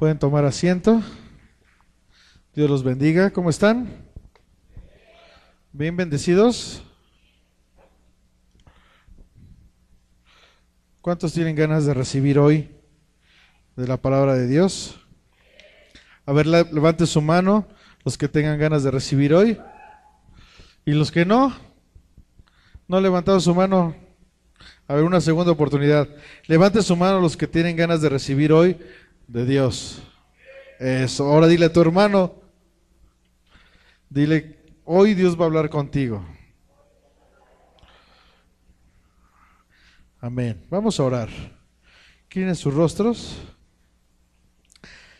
Pueden tomar asiento. Dios los bendiga. ¿Cómo están? ¿Bien bendecidos? ¿Cuántos tienen ganas de recibir hoy de la palabra de Dios? A ver, levante su mano los que tengan ganas de recibir hoy. Y los que no levantaron su mano. A ver, una segunda oportunidad. Levante su mano los que tienen ganas de recibir hoy de Dios. Eso. Ahora dile a tu hermano, dile, hoy Dios va a hablar contigo. Amén. Vamos a orar. Inclinen sus rostros.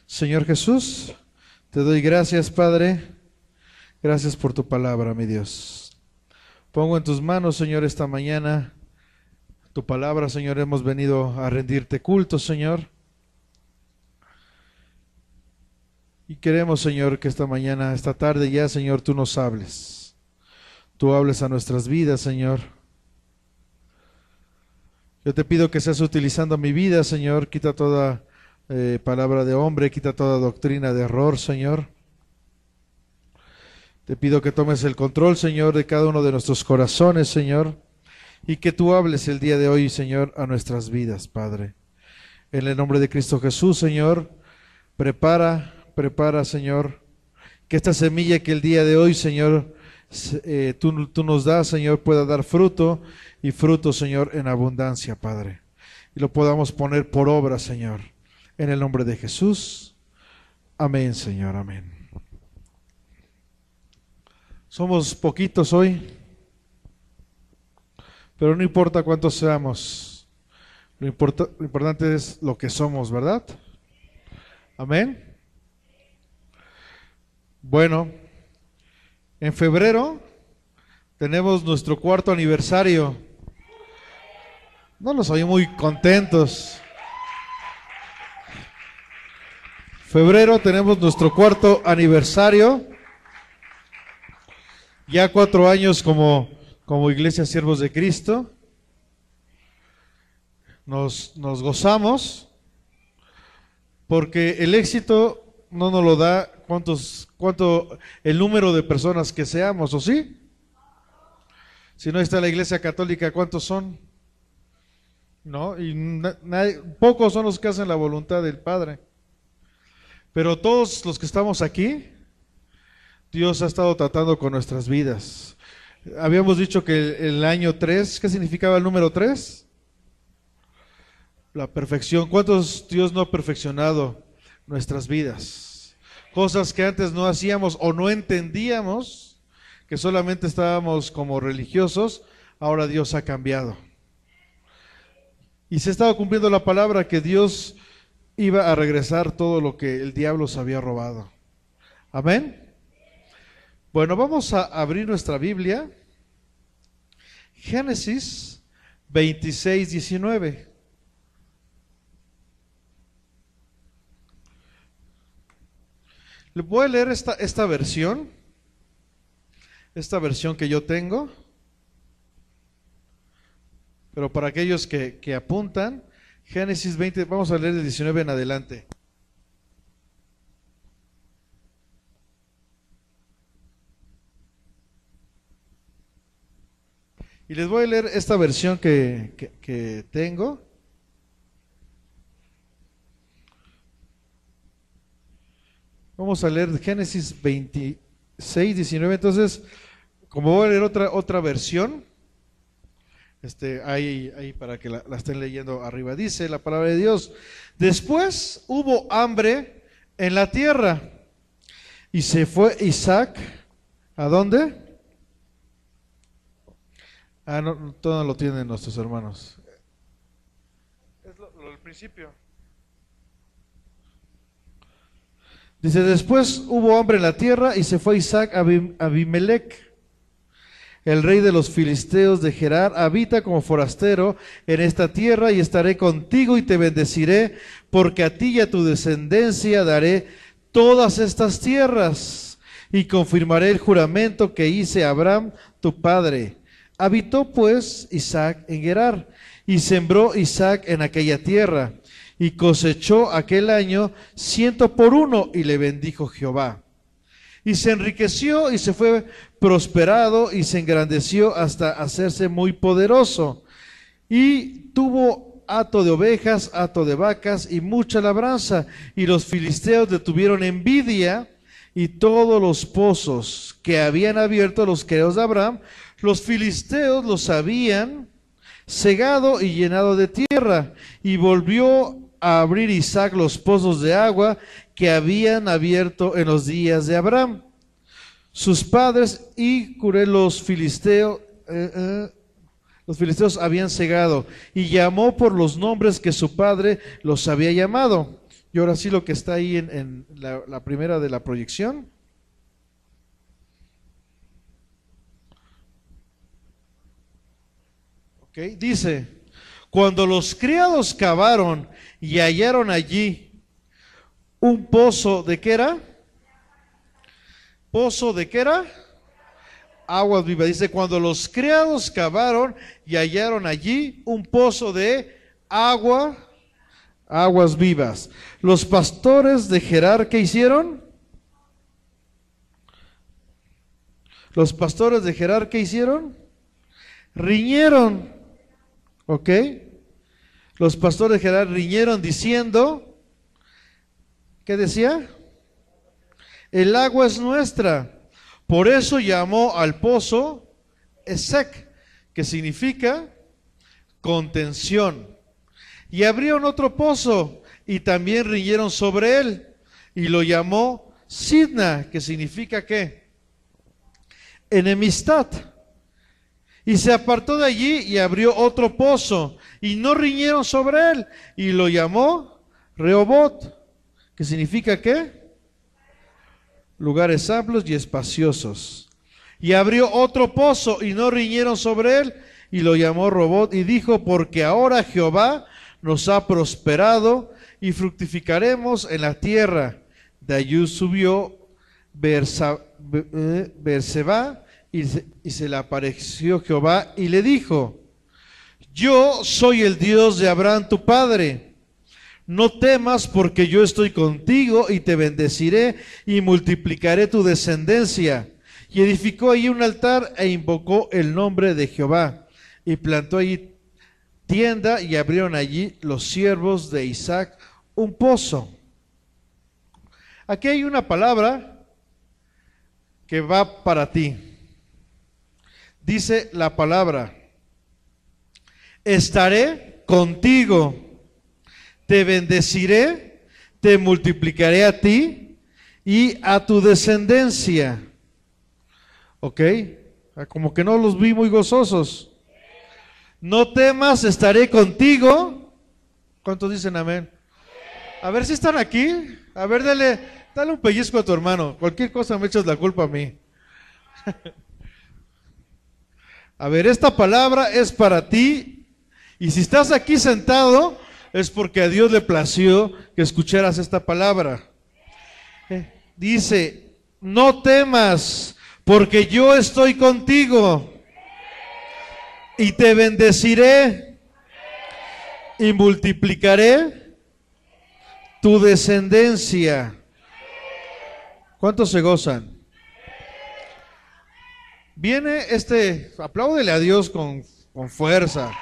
Señor Jesús, te doy gracias, Padre. Gracias por tu palabra, mi Dios. Pongo en tus manos, Señor, esta mañana tu palabra, Señor. Hemos venido a rendirte culto, Señor. Y queremos, Señor, que esta mañana, esta tarde ya, Señor, tú nos hables. Tú hables a nuestras vidas, Señor. Yo te pido que seas utilizando mi vida, Señor. Quita toda palabra de hombre, quita toda doctrina de error, Señor. Te pido que tomes el control, Señor, de cada uno de nuestros corazones, Señor. Y que tú hables el día de hoy, Señor, a nuestras vidas, Padre. En el nombre de Cristo Jesús, Señor, prepara, Señor, que esta semilla que el día de hoy, Señor, tú nos das, Señor, pueda dar fruto y fruto, Señor, en abundancia, Padre. Y lo podamos poner por obra, Señor. En el nombre de Jesús. Amén, Señor, amén. Somos poquitos hoy, pero no importa cuántos seamos. Lo importante es lo que somos, ¿verdad? Amén. Bueno, en febrero tenemos nuestro 4º aniversario. No los oí muy contentos. Febrero tenemos nuestro 4º aniversario. Ya 4 años como Iglesia Siervos de Cristo. Nos gozamos porque el éxito no nos lo da el número de personas que seamos, ¿o sí? Si no está la Iglesia Católica, ¿cuántos son? ¿No? Y pocos son los que hacen la voluntad del Padre. Pero todos los que estamos aquí, Dios ha estado tratando con nuestras vidas. Habíamos dicho que el año 3, ¿qué significaba el número 3? La perfección. ¿Cuántos Dios no ha perfeccionado nuestras vidas? Cosas que antes no hacíamos o no entendíamos, que solamente estábamos como religiosos, ahora Dios ha cambiado. Y se estaba cumpliendo la palabra que Dios iba a regresar todo lo que el diablo se había robado. Amén. Bueno, vamos a abrir nuestra Biblia. Génesis 26, 19. Le voy a leer esta versión que yo tengo, pero para aquellos que apuntan, Génesis 20, vamos a leer del 19 en adelante. Y les voy a leer esta versión que tengo. Vamos a leer Génesis 26, 19. Entonces, como voy a leer otra versión, ahí para que la estén leyendo arriba, dice la palabra de Dios: después hubo hambre en la tierra, y se fue Isaac, ¿a dónde? No, todo lo tienen nuestros hermanos. Es lo del principio. Dice, después hubo hambre en la tierra y se fue Isaac a Abimelech, el rey de los filisteos de Gerar. Habita como forastero en esta tierra y estaré contigo y te bendeciré, porque a ti y a tu descendencia daré todas estas tierras y confirmaré el juramento que hice a Abraham tu padre. Habitó pues Isaac en Gerar y sembró Isaac en aquella tierra y cosechó aquel año 100 por 1 y le bendijo Jehová. Y se enriqueció y se fue prosperado y se engrandeció hasta hacerse muy poderoso. Y tuvo hato de ovejas, hato de vacas y mucha labranza. Y los filisteos le tuvieron envidia, y todos los pozos que habían abierto los criados de Abraham, los filisteos los habían cegado y llenado de tierra. Y volvió a abrir Isaac los pozos de agua que habían abierto en los días de Abraham, sus padres, y curé los filisteos. Los filisteos habían cegado, y llamó por los nombres que su padre los había llamado. Y ahora sí, lo que está ahí en la primera de la proyección. Ok, dice: cuando los criados cavaron y hallaron allí un pozo, ¿de qué era? ¿Pozo de qué era? Aguas vivas. Dice: cuando los criados cavaron y hallaron allí un pozo de aguas vivas. Los pastores de Gerar, ¿qué hicieron? Los pastores de Gerar, ¿qué hicieron? Riñeron. ¿Ok? Los pastores de Gerar riñeron diciendo, ¿qué decía? El agua es nuestra. Por eso llamó al pozo Esek, que significa contención. Y abrieron otro pozo y también riñeron sobre él, y lo llamó Sidna, que significa ¿qué? Enemistad. Y se apartó de allí y abrió otro pozo, y no riñeron sobre él, y lo llamó Rehobot, que significa ¿qué? Lugares amplios y espaciosos. Y abrió otro pozo y no riñeron sobre él, y lo llamó Robot, y dijo: porque ahora Jehová nos ha prosperado y fructificaremos en la tierra. De allí subió Berseba, y se le apareció Jehová y le dijo: yo soy el Dios de Abraham tu padre. No temas, porque yo estoy contigo y te bendeciré y multiplicaré tu descendencia. Y edificó allí un altar e invocó el nombre de Jehová, y plantó allí tienda, y abrieron allí los siervos de Isaac un pozo. Aquí hay una palabra que va para ti. Dice la palabra: estaré contigo. Te bendeciré, te multiplicaré a ti y a tu descendencia. ¿Ok? Como que no los vi muy gozosos. No temas, estaré contigo. ¿Cuántos dicen amén? A ver si están aquí. A ver, dale un pellizco a tu hermano. Cualquier cosa me echas la culpa a mí. A ver, esta palabra es para ti. Y si estás aquí sentado, es porque a Dios le plació que escucharas esta palabra. Dice: no temas, porque yo estoy contigo, y te bendeciré y multiplicaré tu descendencia. ¿Cuántos se gozan? Viene apláudele a Dios con fuerza.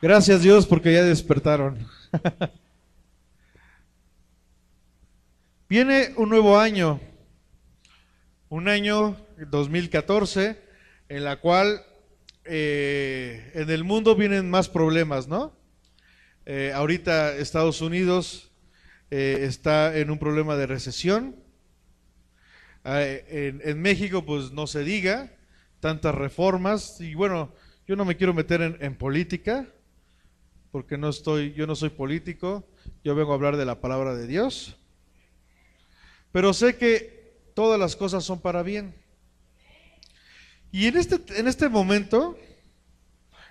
Gracias Dios porque ya despertaron. Viene un nuevo año, un año 2014, en la cual en el mundo vienen más problemas, ¿no? Ahorita Estados Unidos está en un problema de recesión. En México, pues no se diga, tantas reformas. Y bueno, yo no me quiero meter en política, porque yo no soy político, yo vengo a hablar de la palabra de Dios. Pero sé que todas las cosas son para bien. Y en este momento,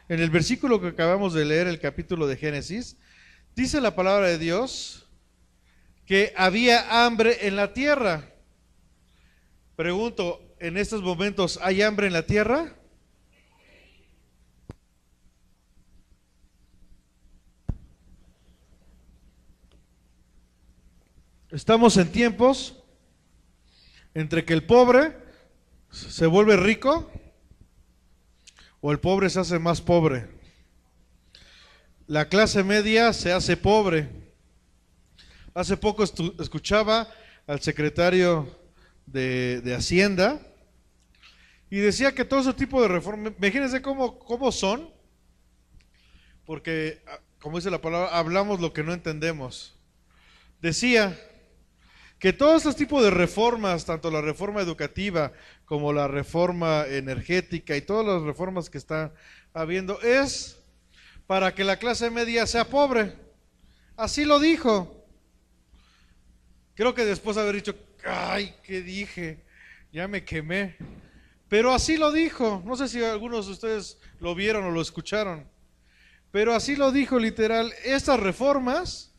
en el versículo que acabamos de leer, el capítulo de Génesis, dice la palabra de Dios que había hambre en la tierra. Pregunto, en estos momentos hay hambre en la tierra? Estamos en tiempos entre que el pobre se vuelve rico o el pobre se hace más pobre. La clase media se hace pobre. Hace poco escuchaba al secretario de Hacienda y decía que todo ese tipo de reformas, imagínense cómo son, porque como dice la palabra, hablamos lo que no entendemos. Decía que todos estos tipos de reformas, tanto la reforma educativa como la reforma energética y todas las reformas que están habiendo, es para que la clase media sea pobre. Así lo dijo. Creo que después de haber dicho, ay, ¿qué dije? Ya me quemé. Pero así lo dijo. No sé si algunos de ustedes lo vieron o lo escucharon. Pero así lo dijo literal. Estas reformas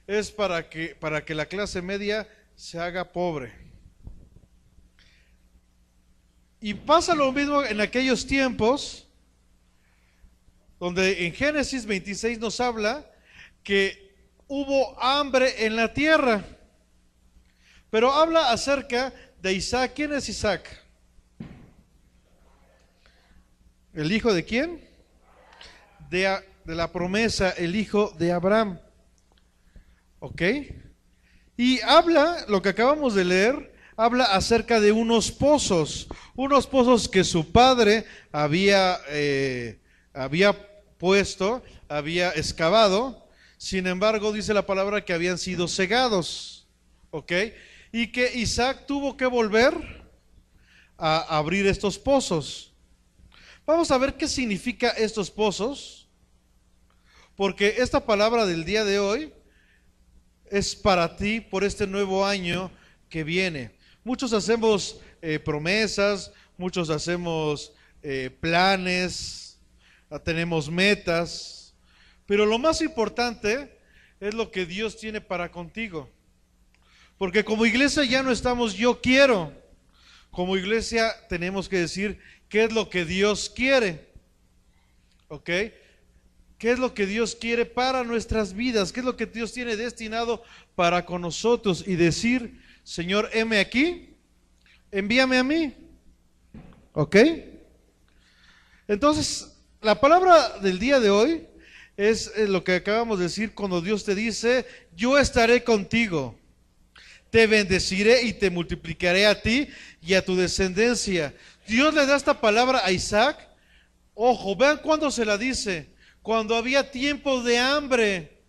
es para que la clase media se haga pobre. Y pasa lo mismo en aquellos tiempos donde en Génesis 26 nos habla que hubo hambre en la tierra. Pero habla acerca de Isaac. ¿Quién es Isaac? ¿El hijo de quién? De la promesa, el hijo de Abraham. ¿Ok? Y habla, lo que acabamos de leer, habla acerca de unos pozos que su padre había puesto, había excavado. Sin embargo, dice la palabra que habían sido cegados. ¿Ok? Y que Isaac tuvo que volver a abrir estos pozos. Vamos a ver qué significa estos pozos, porque esta palabra del día de hoy es para ti por este nuevo año que viene. Muchos hacemos promesas, muchos hacemos planes, tenemos metas, pero lo más importante es lo que Dios tiene para contigo. Porque como iglesia ya no estamos yo quiero. Como iglesia tenemos que decir qué es lo que Dios quiere. ¿Ok? ¿Qué es lo que Dios quiere para nuestras vidas? ¿Qué es lo que Dios tiene destinado para con nosotros? Y decir, Señor, heme aquí, envíame a mí. ¿Ok? Entonces, la palabra del día de hoy es lo que acabamos de decir cuando Dios te dice, yo estaré contigo, te bendeciré y te multiplicaré a ti y a tu descendencia. Dios le da esta palabra a Isaac. Ojo, vean cuándo se la dice. Cuando había tiempo de hambre,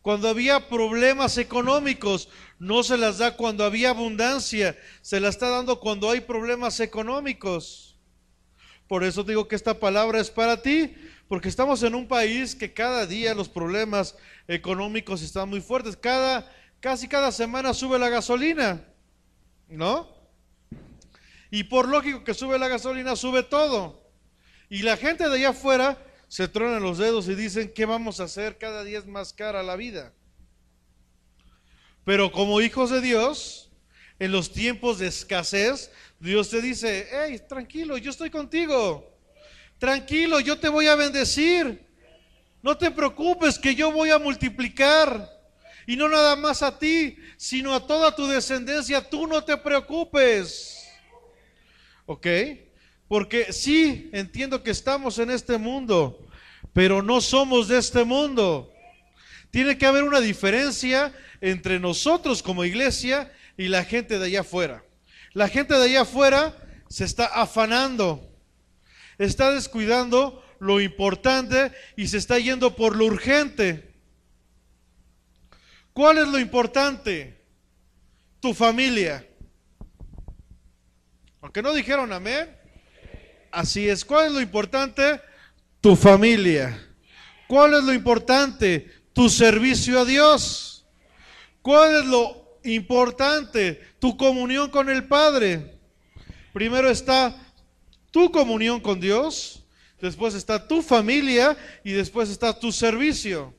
cuando había problemas económicos. No se las da cuando había abundancia, se la está dando cuando hay problemas económicos. Por eso digo que esta palabra es para ti, porque estamos en un país que cada día los problemas económicos están muy fuertes. Casi cada semana sube la gasolina, ¿no? Y por lógico que sube la gasolina, sube todo. Y la gente de allá afuera se tronan los dedos y dicen, ¿qué vamos a hacer? Cada día es más cara la vida. Pero como hijos de Dios, en los tiempos de escasez, Dios te dice, hey, tranquilo, yo estoy contigo. Tranquilo, yo te voy a bendecir. No te preocupes que yo voy a multiplicar. Y no nada más a ti, sino a toda tu descendencia. Tú no te preocupes. ¿Ok? Porque sí, entiendo que estamos en este mundo, pero no somos de este mundo. Tiene que haber una diferencia entre nosotros como iglesia y la gente de allá afuera. La gente de allá afuera se está afanando, está descuidando lo importante y se está yendo por lo urgente. ¿Cuál es lo importante? Tu familia. Aunque no dijeron amén. Así es. ¿Cuál es lo importante? Tu familia. ¿Cuál es lo importante? Tu servicio a Dios. ¿Cuál es lo importante? Tu comunión con el Padre. Primero está tu comunión con Dios, después está tu familia y después está tu servicio.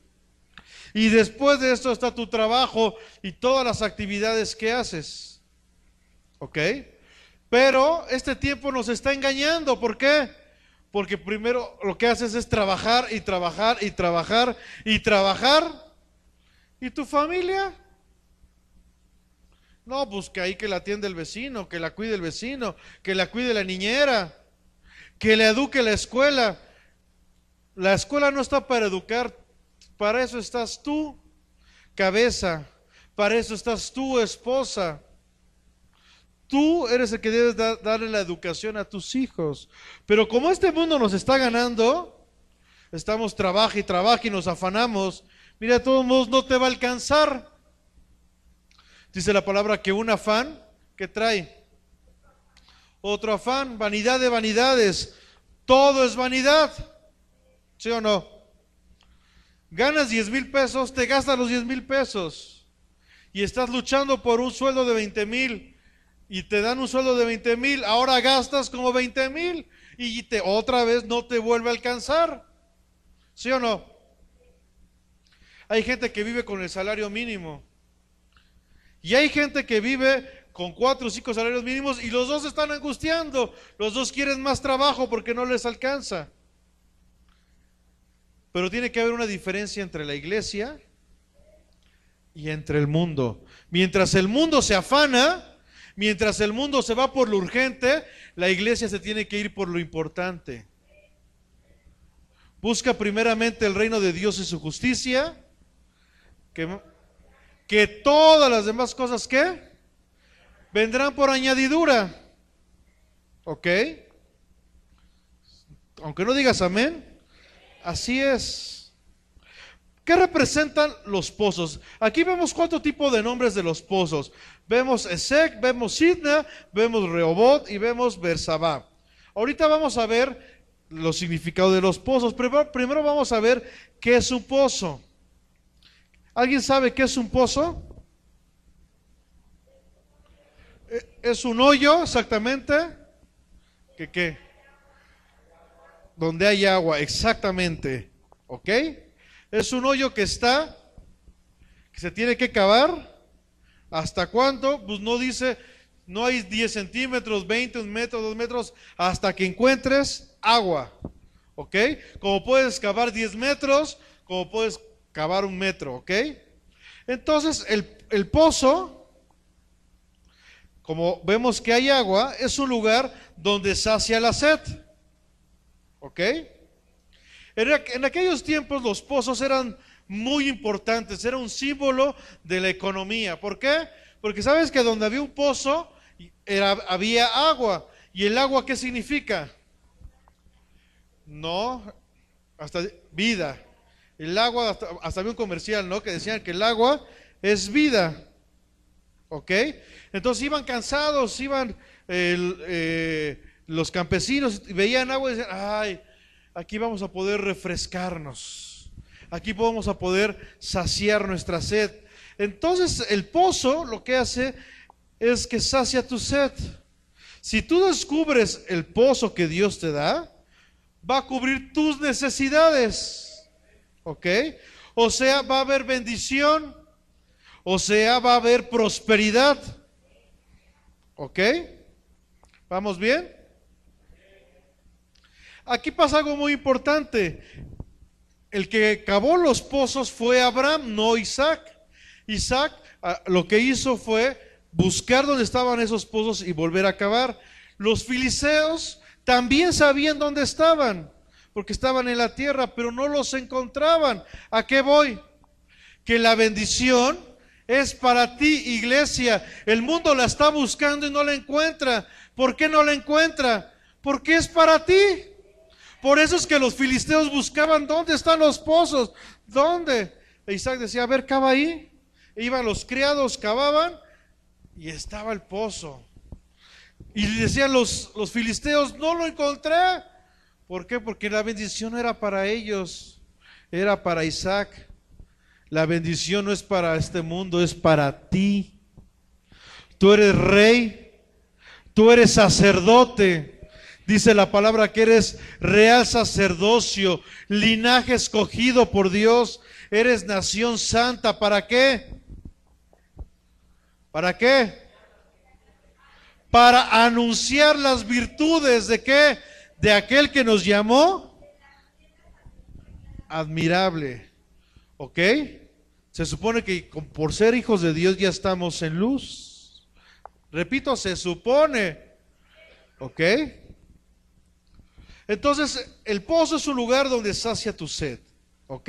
Y después de esto está tu trabajo y todas las actividades que haces. ¿Ok? Pero este tiempo nos está engañando. ¿Por qué? Porque primero lo que haces es trabajar y trabajar y trabajar y trabajar. ¿Y tu familia? No, pues que ahí que la atiende el vecino, que la cuide el vecino, que la cuide la niñera, que la eduque la escuela. La escuela no está para educar, para eso estás tú, cabeza, para eso estás tú, esposa. Tú eres el que debes darle la educación a tus hijos. Pero como este mundo nos está ganando, estamos trabaja y trabaja y nos afanamos. Mira, de todos modos no te va a alcanzar. Dice la palabra que un afán, ¿qué trae? Otro afán, vanidad de vanidades. Todo es vanidad. ¿Sí o no? Ganas 10,000 pesos, te gastas los 10,000 pesos. Y estás luchando por un sueldo de 20,000. Y te dan un sueldo de 20,000, ahora gastas como 20,000 y otra vez no te vuelve a alcanzar. ¿Sí o no? Hay gente que vive con el salario mínimo y hay gente que vive con 4 o 5 salarios mínimos y los dos están angustiando, los dos quieren más trabajo porque no les alcanza. Pero tiene que haber una diferencia entre la iglesia y entre el mundo. Mientras el mundo se afana, mientras el mundo se va por lo urgente, la iglesia se tiene que ir por lo importante. Busca primeramente el reino de Dios y su justicia, que todas las demás cosas, ¿qué? Vendrán por añadidura. ¿Ok? Aunque no digas amén, así es. ¿Qué representan los pozos? Aquí vemos 4 tipos de nombres de los pozos. Vemos Esek, vemos Sidna, vemos Rehobot y vemos Bersabá. Ahorita vamos a ver los significados de los pozos. Primero vamos a ver qué es un pozo. ¿Alguien sabe qué es un pozo? Es un hoyo, exactamente. ¿Qué? Donde hay agua, exactamente. ¿Ok? Es un hoyo que se tiene que cavar. ¿Hasta cuánto? Pues no dice, no hay 10 centímetros, 20, 1 metro, 2 metros, hasta que encuentres agua. ¿Ok? Como puedes cavar 10 metros, como puedes cavar 1 metro. ¿Ok? Entonces, el pozo, como vemos que hay agua, es un lugar donde sacia la sed. ¿Ok? En aquellos tiempos los pozos eran muy importantes, era un símbolo de la economía. ¿Por qué? Porque sabes que donde había un pozo había agua. ¿Y el agua qué significa? No, hasta vida. El agua, hasta había un comercial, ¿no? Que decían que el agua es vida. ¿Ok? Entonces iban cansados, iban los campesinos y veían agua y decían, ay, aquí vamos a poder refrescarnos, aquí vamos a poder saciar nuestra sed. Entonces el pozo lo que hace es que sacia tu sed. Si tú descubres el pozo que Dios te da, va a cubrir tus necesidades. ¿Ok? O sea, va a haber bendición, o sea, va a haber prosperidad. ¿Ok? ¿Vamos bien? Aquí pasa algo muy importante. El que cavó los pozos fue Abraham, no Isaac. Isaac lo que hizo fue buscar dónde estaban esos pozos y volver a cavar. Los filisteos también sabían dónde estaban, porque estaban en la tierra, pero no los encontraban. ¿A qué voy? Que la bendición es para ti, iglesia. El mundo la está buscando y no la encuentra. ¿Por qué no la encuentra? Porque es para ti. Por eso es que los filisteos buscaban dónde están los pozos, dónde. E Isaac decía, a ver, cava ahí. E iban los criados, cavaban y estaba el pozo. Y decían los filisteos, no lo encontré. ¿Por qué? Porque la bendición no era para ellos, era para Isaac. La bendición no es para este mundo, es para ti. Tú eres rey, tú eres sacerdote. Dice la palabra que eres real sacerdocio, linaje escogido por Dios. Eres nación santa. ¿Para qué? ¿Para qué? para anunciar las virtudes ¿de qué? De aquel que nos llamó admirable. ¿Ok? Se supone que por ser hijos de Dios ya estamos en luz. Repito, se supone. ¿Ok? Entonces, el pozo es un lugar donde sacia tu sed. ¿Ok?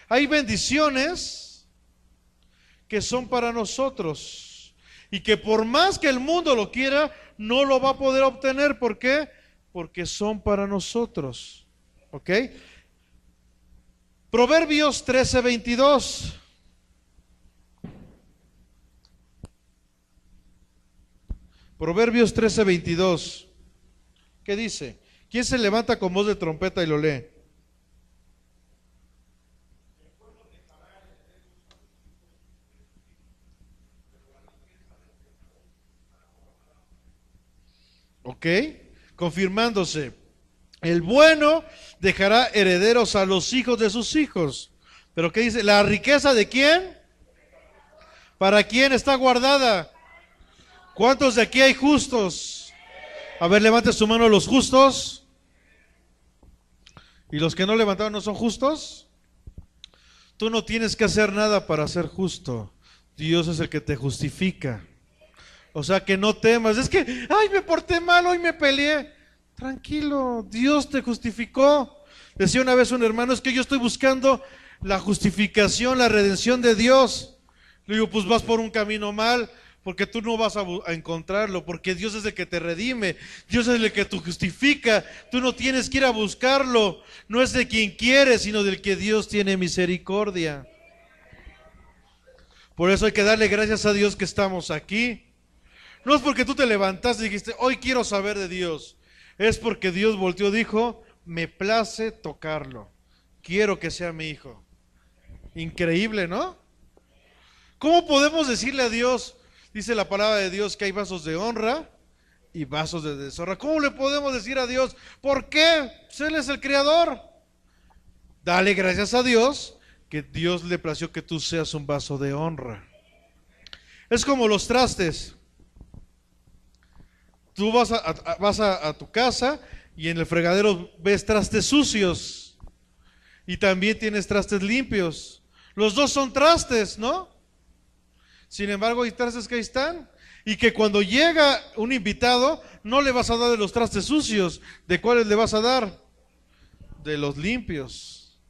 Hay bendiciones que son para nosotros y que por más que el mundo lo quiera, no lo va a poder obtener. ¿Por qué? Porque son para nosotros. ¿Ok? Proverbios 13:22. Proverbios 13:22. ¿Qué dice? ¿Quién se levanta con voz de trompeta y lo lee? ¿Ok? Confirmándose. El bueno dejará herederos a los hijos de sus hijos. ¿Pero qué dice? ¿La riqueza de quién? ¿Para quién está guardada? ¿Cuántos de aquí hay justos? A ver, levante su mano los justos. ¿Y los que no levantaron no son justos? Tú no tienes que hacer nada para ser justo. Dios es el que te justifica. O sea, que no temas. Es que, ay, me porté mal, hoy me peleé. Tranquilo, Dios te justificó. Decía una vez un hermano, es que yo estoy buscando la justificación, la redención de Dios. Le digo, pues vas por un camino mal, porque tú no vas a encontrarlo, porque Dios es el que te redime, Dios es el que te justifica. Tú no tienes que ir a buscarlo. No es de quien quiere, sino del que Dios tiene misericordia. Por eso hay que darle gracias a Dios que estamos aquí. No es porque tú te levantaste y dijiste, hoy quiero saber de Dios. Es porque Dios volteó y dijo, me place tocarlo. Quiero que sea mi hijo. Increíble, ¿no? ¿Cómo podemos decirle a Dios? Dice la palabra de Dios que hay vasos de honra y vasos de deshonra. ¿Cómo le podemos decir a Dios? ¿Por qué? Pues Él es el creador. Dale gracias a Dios que Dios le plació que tú seas un vaso de honra. Es como los trastes. Tú vas a tu casa y en el fregadero ves trastes sucios y también tienes trastes limpios. Los dos son trastes, ¿no? Sin embargo, hay trastes que ahí están y que cuando llega un invitado no le vas a dar de los trastes sucios. ¿De cuáles le vas a dar? De los limpios.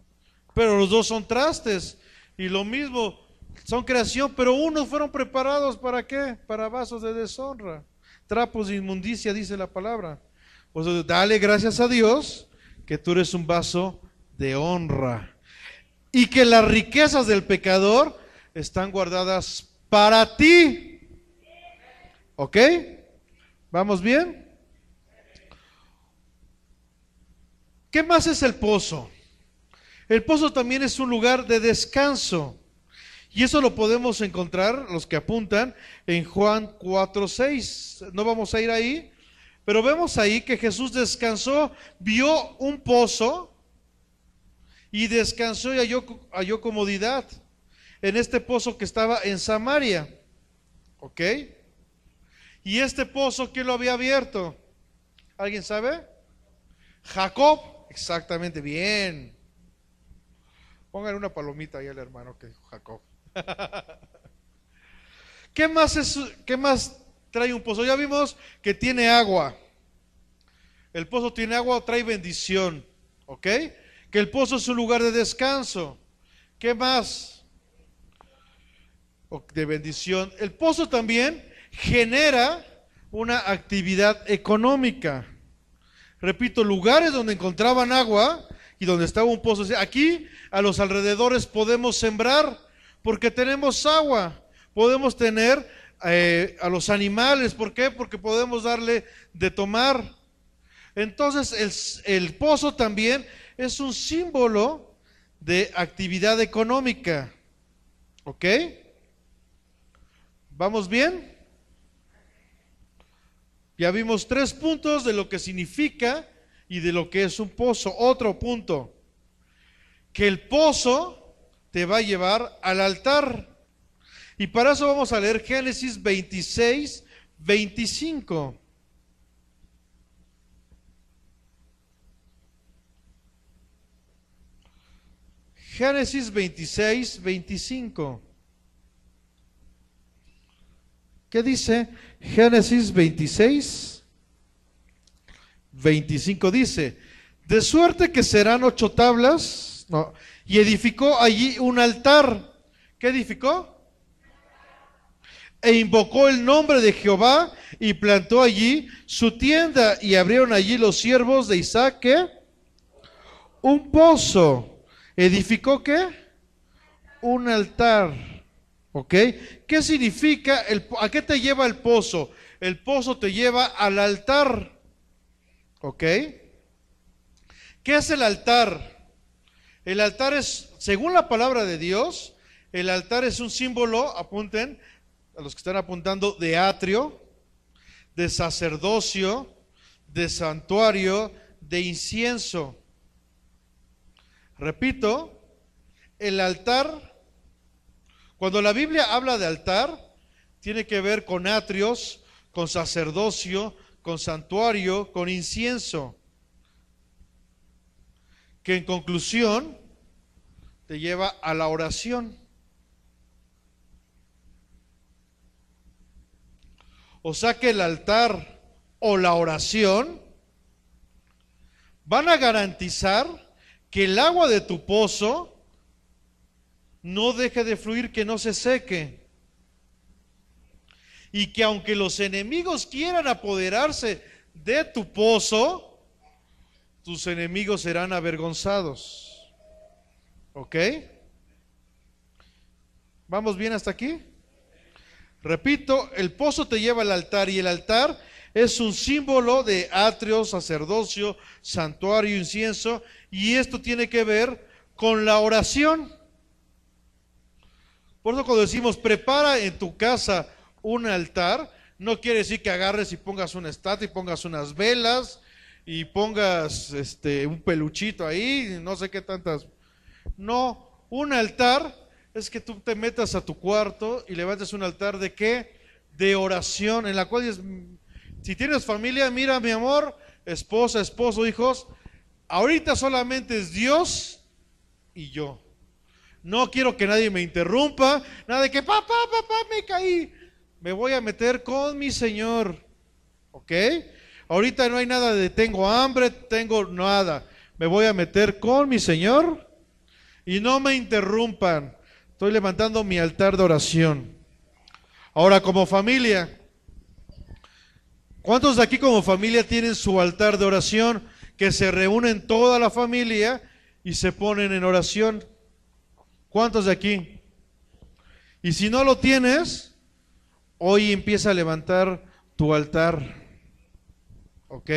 Pero los dos son trastes y lo mismo, son creación, pero unos fueron preparados ¿para qué? Para vasos de deshonra. Trapos de inmundicia, dice la palabra. Pues dale gracias a Dios que tú eres un vaso de honra y que las riquezas del pecador están guardadas para ti. ¿Ok? ¿Vamos bien? ¿Qué más es el pozo? El pozo también es un lugar de descanso. Y eso lo podemos encontrar, los que apuntan, en Juan 4:6. No vamos a ir ahí, pero vemos ahí que Jesús descansó, vio un pozo y descansó y halló comodidad en este pozo que estaba en Samaria. ¿Ok? Y este pozo, ¿quién lo había abierto? ¿Alguien sabe? Jacob. Exactamente, bien. Póngale una palomita ahí al hermano que dijo Jacob. ¿Qué más trae un pozo? Ya vimos que tiene agua. El pozo tiene agua, trae bendición. ¿Ok? Que el pozo es un lugar de descanso. ¿Qué más? De bendición. El pozo también genera una actividad económica. Repito, lugares donde encontraban agua y donde estaba un pozo. Aquí a los alrededores podemos sembrar porque tenemos agua. Podemos tener a los animales. ¿Por qué? Porque podemos darle de tomar. Entonces el pozo también es un símbolo de actividad económica. ¿Ok? ¿Vamos bien? Ya vimos 3 puntos de lo que significa y de lo que es un pozo. Otro punto, que el pozo te va a llevar al altar. Y para eso vamos a leer Génesis 26, 25. Génesis 26, 25. ¿Qué dice? Génesis 26, 25 dice: de suerte que serán 8 tablas, no, y edificó allí un altar. ¿Qué edificó? E invocó el nombre de Jehová y plantó allí su tienda, y abrieron allí los siervos de Isaac, ¿qué? Un pozo. ¿Edificó qué? Un altar. ¿Ok? ¿Qué significa? ¿A qué te lleva el pozo? El pozo te lleva al altar. ¿Ok? ¿Qué es el altar? El altar es, según la palabra de Dios, el altar es un símbolo, apunten, a los que están apuntando, de atrio, de sacerdocio, de santuario, de incienso. Repito, el altar, cuando la Biblia habla de altar, tiene que ver con atrios, con sacerdocio, con santuario, con incienso, que en conclusión te lleva a la oración. O sea que el altar o la oración van a garantizar que el agua de tu pozo no deje de fluir, que no se seque. Y que aunque los enemigos quieran apoderarse de tu pozo, tus enemigos serán avergonzados. ¿Ok? ¿Vamos bien hasta aquí? Repito, el pozo te lleva al altar, y el altar es un símbolo de atrio, sacerdocio, santuario, incienso, y esto tiene que ver con la oración. Por eso cuando decimos prepara en tu casa un altar, no quiere decir que agarres y pongas una estatua y pongas unas velas y pongas un peluchito ahí, no sé qué tantas. No, un altar es que tú te metas a tu cuarto y levantes un altar ¿de qué? De oración, en la cual dices, si tienes familia, mira mi amor, esposa, esposo, hijos, ahorita solamente es Dios y yo. No quiero que nadie me interrumpa, nada de que papá, me caí. Me voy a meter con mi Señor, ¿ok? Ahorita no hay nada de tengo hambre, tengo nada. Me voy a meter con mi Señor y no me interrumpan. Estoy levantando mi altar de oración. Ahora, como familia, ¿cuántos de aquí como familia tienen su altar de oración? Que se reúnen toda la familia y se ponen en oración. ¿Cuántos de aquí? Y si no lo tienes, hoy empieza a levantar tu altar. ¿Ok?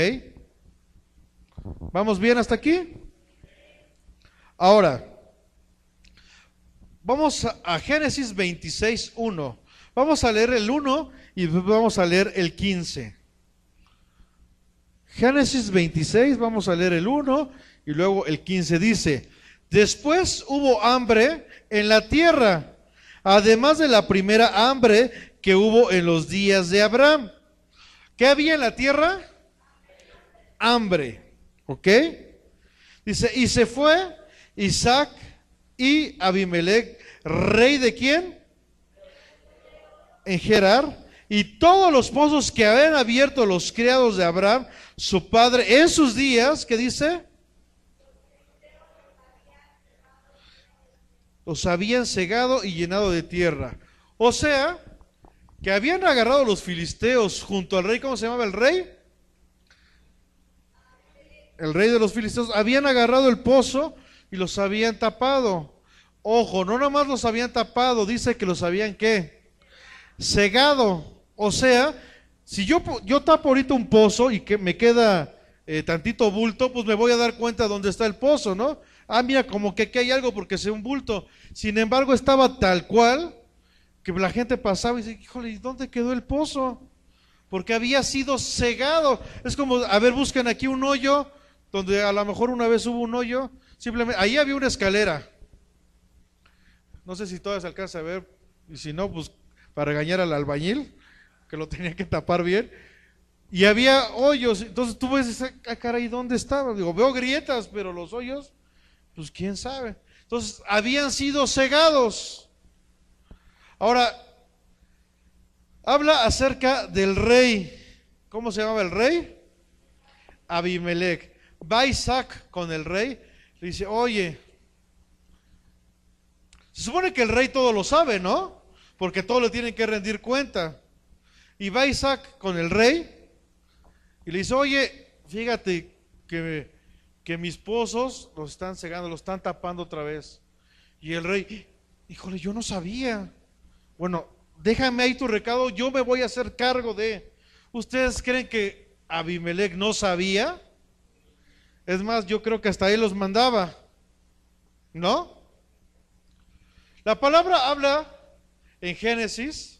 ¿Vamos bien hasta aquí? Ahora, vamos a Génesis 26, 1. Vamos a leer el 1 y vamos a leer el 15. Génesis 26, vamos a leer el 1 y luego el 15 dice: después hubo hambre en la tierra, además de la primera hambre que hubo en los días de Abraham. ¿Qué había en la tierra? Hambre. ¿Ok? Dice, y se fue Isaac y Abimelech, rey de ¿quién? En Gerar, y todos los pozos que habían abierto los criados de Abraham, su padre, en sus días, ¿qué dice? Los habían cegado y llenado de tierra. O sea, que habían agarrado los filisteos junto al rey, ¿cómo se llamaba el rey? El rey de los filisteos. Habían agarrado el pozo y los habían tapado. Ojo, no nomás los habían tapado, dice que los habían ¿qué? Cegado. O sea, si yo tapo ahorita un pozo y que me queda tantito bulto, pues me voy a dar cuenta dónde está el pozo, ¿no? Ah, mira, como que aquí hay algo porque sé un bulto. Sin embargo, estaba tal cual que la gente pasaba y dice, híjole, ¿y dónde quedó el pozo? Porque había sido cegado. Es como, a ver, busquen aquí un hoyo, donde a lo mejor una vez hubo un hoyo, simplemente, ahí había una escalera. No sé si todas se alcanza a ver, y si no, pues para regañar al albañil, porque lo tenía que tapar bien, y había hoyos. Entonces tú ves, caray, ¿dónde estaba? Digo, veo grietas, pero los hoyos, pues quién sabe. Entonces habían sido cegados. Ahora, habla acerca del rey. ¿Cómo se llamaba el rey? Abimelech. Va Isaac con el rey, le dice, oye, se supone que el rey todo lo sabe, ¿no? Porque todo le tienen que rendir cuenta. Y va Isaac con el rey y le dice, oye, fíjate que mis pozos los están cegando, los están tapando otra vez. Y el rey, híjole, yo no sabía. Bueno, déjame ahí tu recado, yo me voy a hacer cargo de. ¿Ustedes creen que Abimelech no sabía? Es más, yo creo que hasta él los mandaba, ¿no? La palabra habla en Génesis,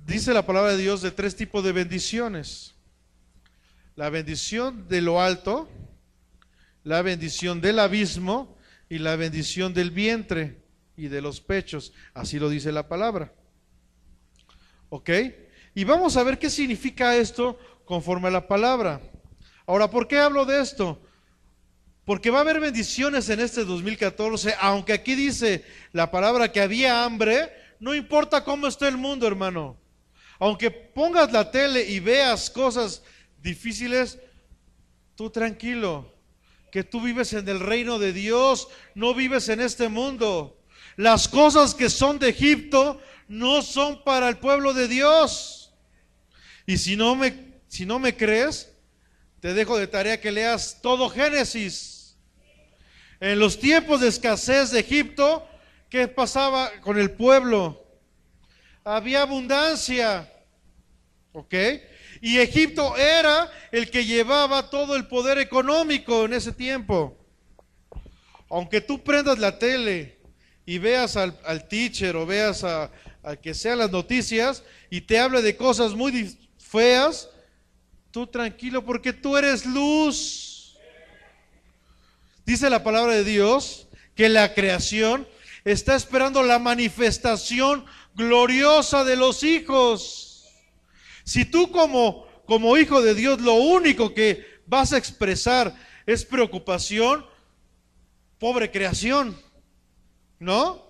dice la palabra de Dios de 3 tipos de bendiciones. La bendición de lo alto, la bendición del abismo y la bendición del vientre y de los pechos. Así lo dice la palabra. ¿Ok? Y vamos a ver qué significa esto conforme a la palabra. Ahora, ¿por qué hablo de esto? Porque va a haber bendiciones en este 2014, aunque aquí dice la palabra que había hambre, no importa cómo esté el mundo, hermano. Aunque pongas la tele y veas cosas difíciles, tú tranquilo, que tú vives en el reino de Dios, no vives en este mundo. Las cosas que son de Egipto no son para el pueblo de Dios. Y si no me crees, te dejo de tarea que leas todo Génesis. En los tiempos de escasez de Egipto, ¿qué pasaba con el pueblo? Había abundancia, ¿ok? Y Egipto era el que llevaba todo el poder económico en ese tiempo. Aunque tú prendas la tele y veas al teacher o veas al que sea las noticias y te hable de cosas muy feas, tú tranquilo porque tú eres luz. Dice la palabra de Dios que la creación está esperando la manifestación gloriosa de los hijos. Si tú como hijo de Dios lo único que vas a expresar es preocupación, pobre creación, ¿no?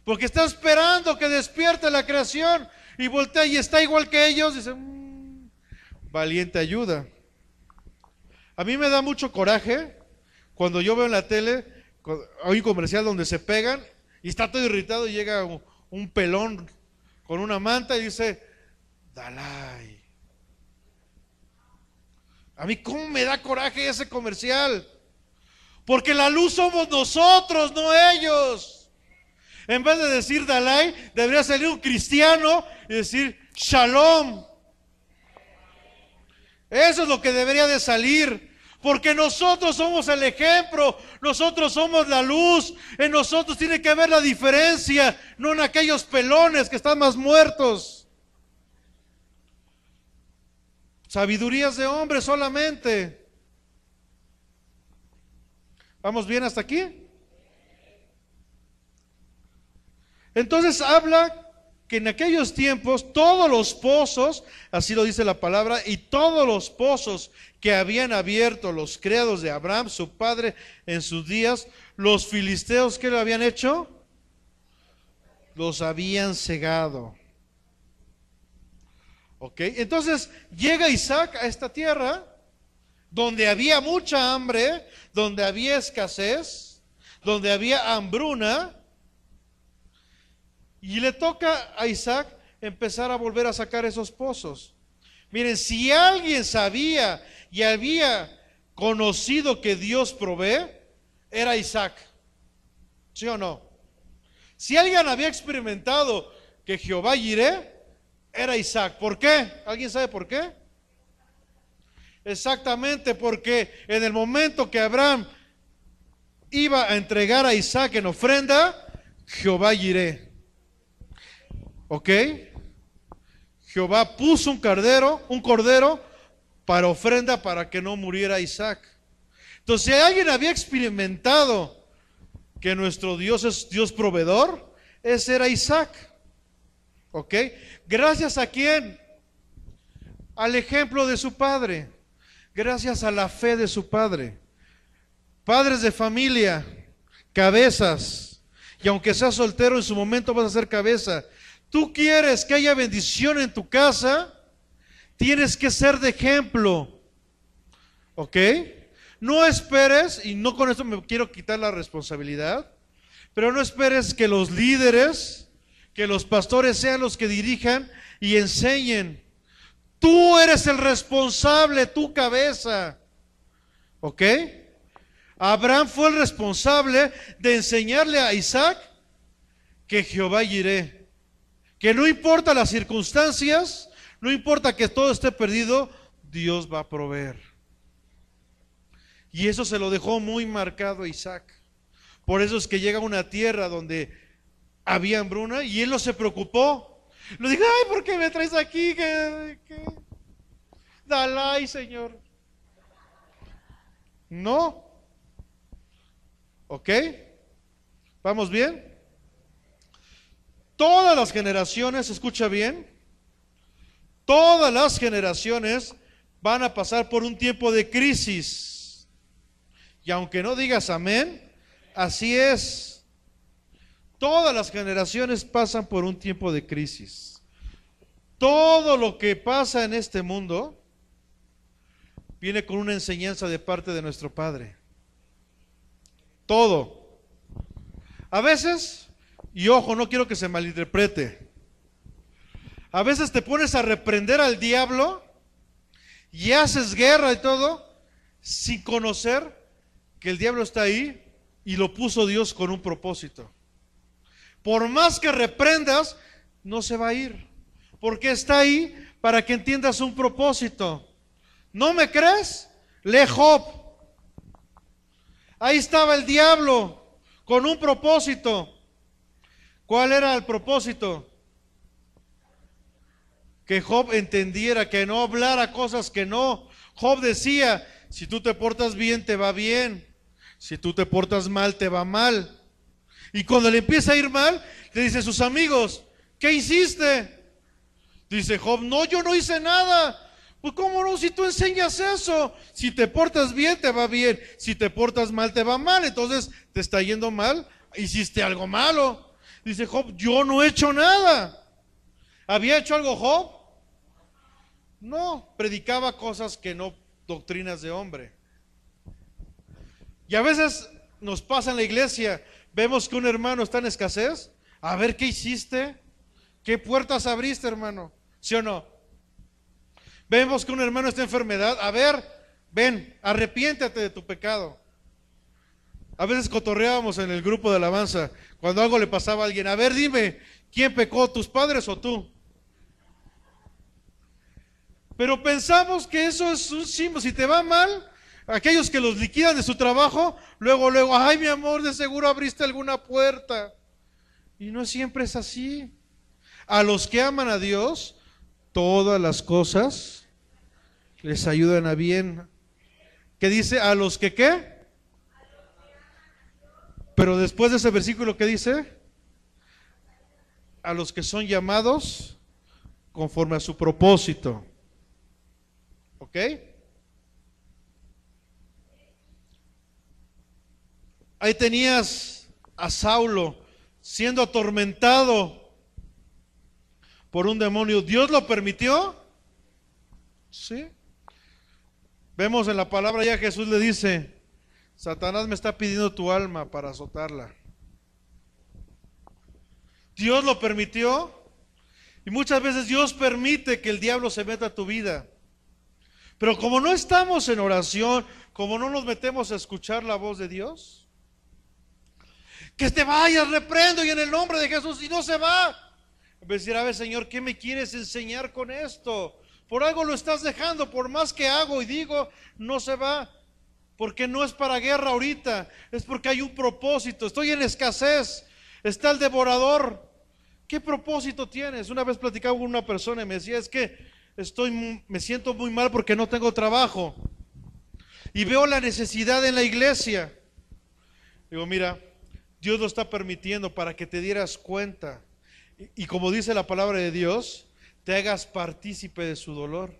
Porque está esperando que despierte la creación y voltea y está igual que ellos, dice, valiente ayuda. A mí me da mucho coraje cuando yo veo en la tele, hay un comercial donde se pegan y está todo irritado y llega un pelón con una manta y dice, Dalai. A mí cómo me da coraje ese comercial, porque la luz somos nosotros, no ellos. En vez de decir Dalai, debería salir un cristiano y decir Shalom. Eso es lo que debería de salir. Porque nosotros somos el ejemplo, nosotros somos la luz, en nosotros tiene que haber la diferencia, no en aquellos pelones que están más muertos. Sabidurías de hombres solamente. ¿Vamos bien hasta aquí? Entonces habla que en aquellos tiempos todos los pozos, así lo dice la palabra, y todos los pozos que habían abierto los criados de Abraham, su padre, en sus días, los filisteos, ¿qué lo habían hecho? Los habían cegado. ¿Ok? Entonces llega Isaac a esta tierra donde había mucha hambre, donde había escasez, donde había hambruna. Y le toca a Isaac empezar a volver a sacar esos pozos. Miren, si alguien sabía y había conocido que Dios provee, era Isaac. ¿Sí o no? Si alguien había experimentado que Jehová Jireh, era Isaac. ¿Por qué? ¿Alguien sabe por qué? Exactamente, porque en el momento que Abraham iba a entregar a Isaac en ofrenda, Jehová Jireh. ¿Ok? Jehová puso un cordero para ofrenda para que no muriera Isaac. Entonces, si alguien había experimentado que nuestro Dios es Dios proveedor, ese era Isaac. ¿Ok? ¿Gracias a quién? Al ejemplo de su padre. Gracias a la fe de su padre. Padres de familia, cabezas. Y aunque seas soltero, en su momento vas a ser cabeza. Tú quieres que haya bendición en tu casa, tienes que ser de ejemplo. ¿Ok? No esperes, y no con esto me quiero quitar la responsabilidad, pero no esperes que los líderes, que los pastores sean los que dirijan y enseñen. Tú eres el responsable, tu cabeza. ¿Ok? Abraham fue el responsable de enseñarle a Isaac que Jehová Jireh, que no importa las circunstancias, no importa que todo esté perdido, Dios va a proveer. Y eso se lo dejó muy marcado a Isaac. Por eso es que llega a una tierra donde había hambruna y él no se preocupó. Le dijo, ay, ¿por qué me traes aquí? Dalai, Señor. No. ¿Ok? ¿Vamos bien? Todas las generaciones, escucha bien, todas las generaciones van a pasar por un tiempo de crisis. Y aunque no digas amén, así es. Todas las generaciones pasan por un tiempo de crisis. Todo lo que pasa en este mundo viene con una enseñanza de parte de nuestro Padre. Todo. A veces, y ojo, no quiero que se malinterprete, a veces te pones a reprender al diablo y haces guerra y todo sin conocer que el diablo está ahí y lo puso Dios con un propósito. Por más que reprendas, no se va a ir, porque está ahí para que entiendas un propósito. ¿No me crees? Lee Job. Ahí estaba el diablo con un propósito. ¿Cuál era el propósito? Que Job entendiera, que no hablara cosas que no. Job decía, si tú te portas bien, te va bien. Si tú te portas mal, te va mal. Y cuando le empieza a ir mal, le dice a sus amigos, ¿qué hiciste? Dice Job, no, yo no hice nada. Pues ¿cómo no? Si tú enseñas eso, si te portas bien, te va bien. Si te portas mal, te va mal. Entonces, te está yendo mal, hiciste algo malo. Dice Job, yo no he hecho nada. ¿Había hecho algo Job? No, predicaba cosas que no, doctrinas de hombre. Y a veces nos pasa en la iglesia, vemos que un hermano está en escasez. A ver, ¿qué hiciste? ¿Qué puertas abriste, hermano? ¿Sí o no? Vemos que un hermano está en enfermedad. A ver, ven, arrepiéntate de tu pecado. A veces cotorreábamos en el grupo de alabanza, cuando algo le pasaba a alguien. A ver, dime, ¿quién pecó, tus padres o tú? Pero pensamos que eso es un símbolo. Si te va mal, aquellos que los liquidan de su trabajo, luego, ay, mi amor, de seguro abriste alguna puerta. Y no siempre es así. A los que aman a Dios, todas las cosas les ayudan a bien. ¿Qué dice? ¿A los que qué? Pero después de ese versículo, ¿qué dice? A los que son llamados conforme a su propósito. ¿Ok? Ahí tenías a Saulo siendo atormentado por un demonio. ¿Dios lo permitió? Sí. Vemos en la palabra ya Jesús le dice, Satanás me está pidiendo tu alma para azotarla. Dios lo permitió. Y muchas veces Dios permite que el diablo se meta a tu vida. Pero como no estamos en oración, como no nos metemos a escuchar la voz de Dios, que te vayas, reprendo y en el nombre de Jesús, y no se va. En vez de decir, a ver, Señor, ¿qué me quieres enseñar con esto? Por algo lo estás dejando, por más que hago y digo, no se va. Porque no es para guerra ahorita, es porque hay un propósito. Estoy en escasez, está el devorador. ¿Qué propósito tienes? Una vez platicaba con una persona y me decía, es que me siento muy mal porque no tengo trabajo y veo la necesidad en la iglesia. Digo, mira, Dios lo está permitiendo para que te dieras cuenta Y como dice la palabra de Dios, te hagas partícipe de su dolor.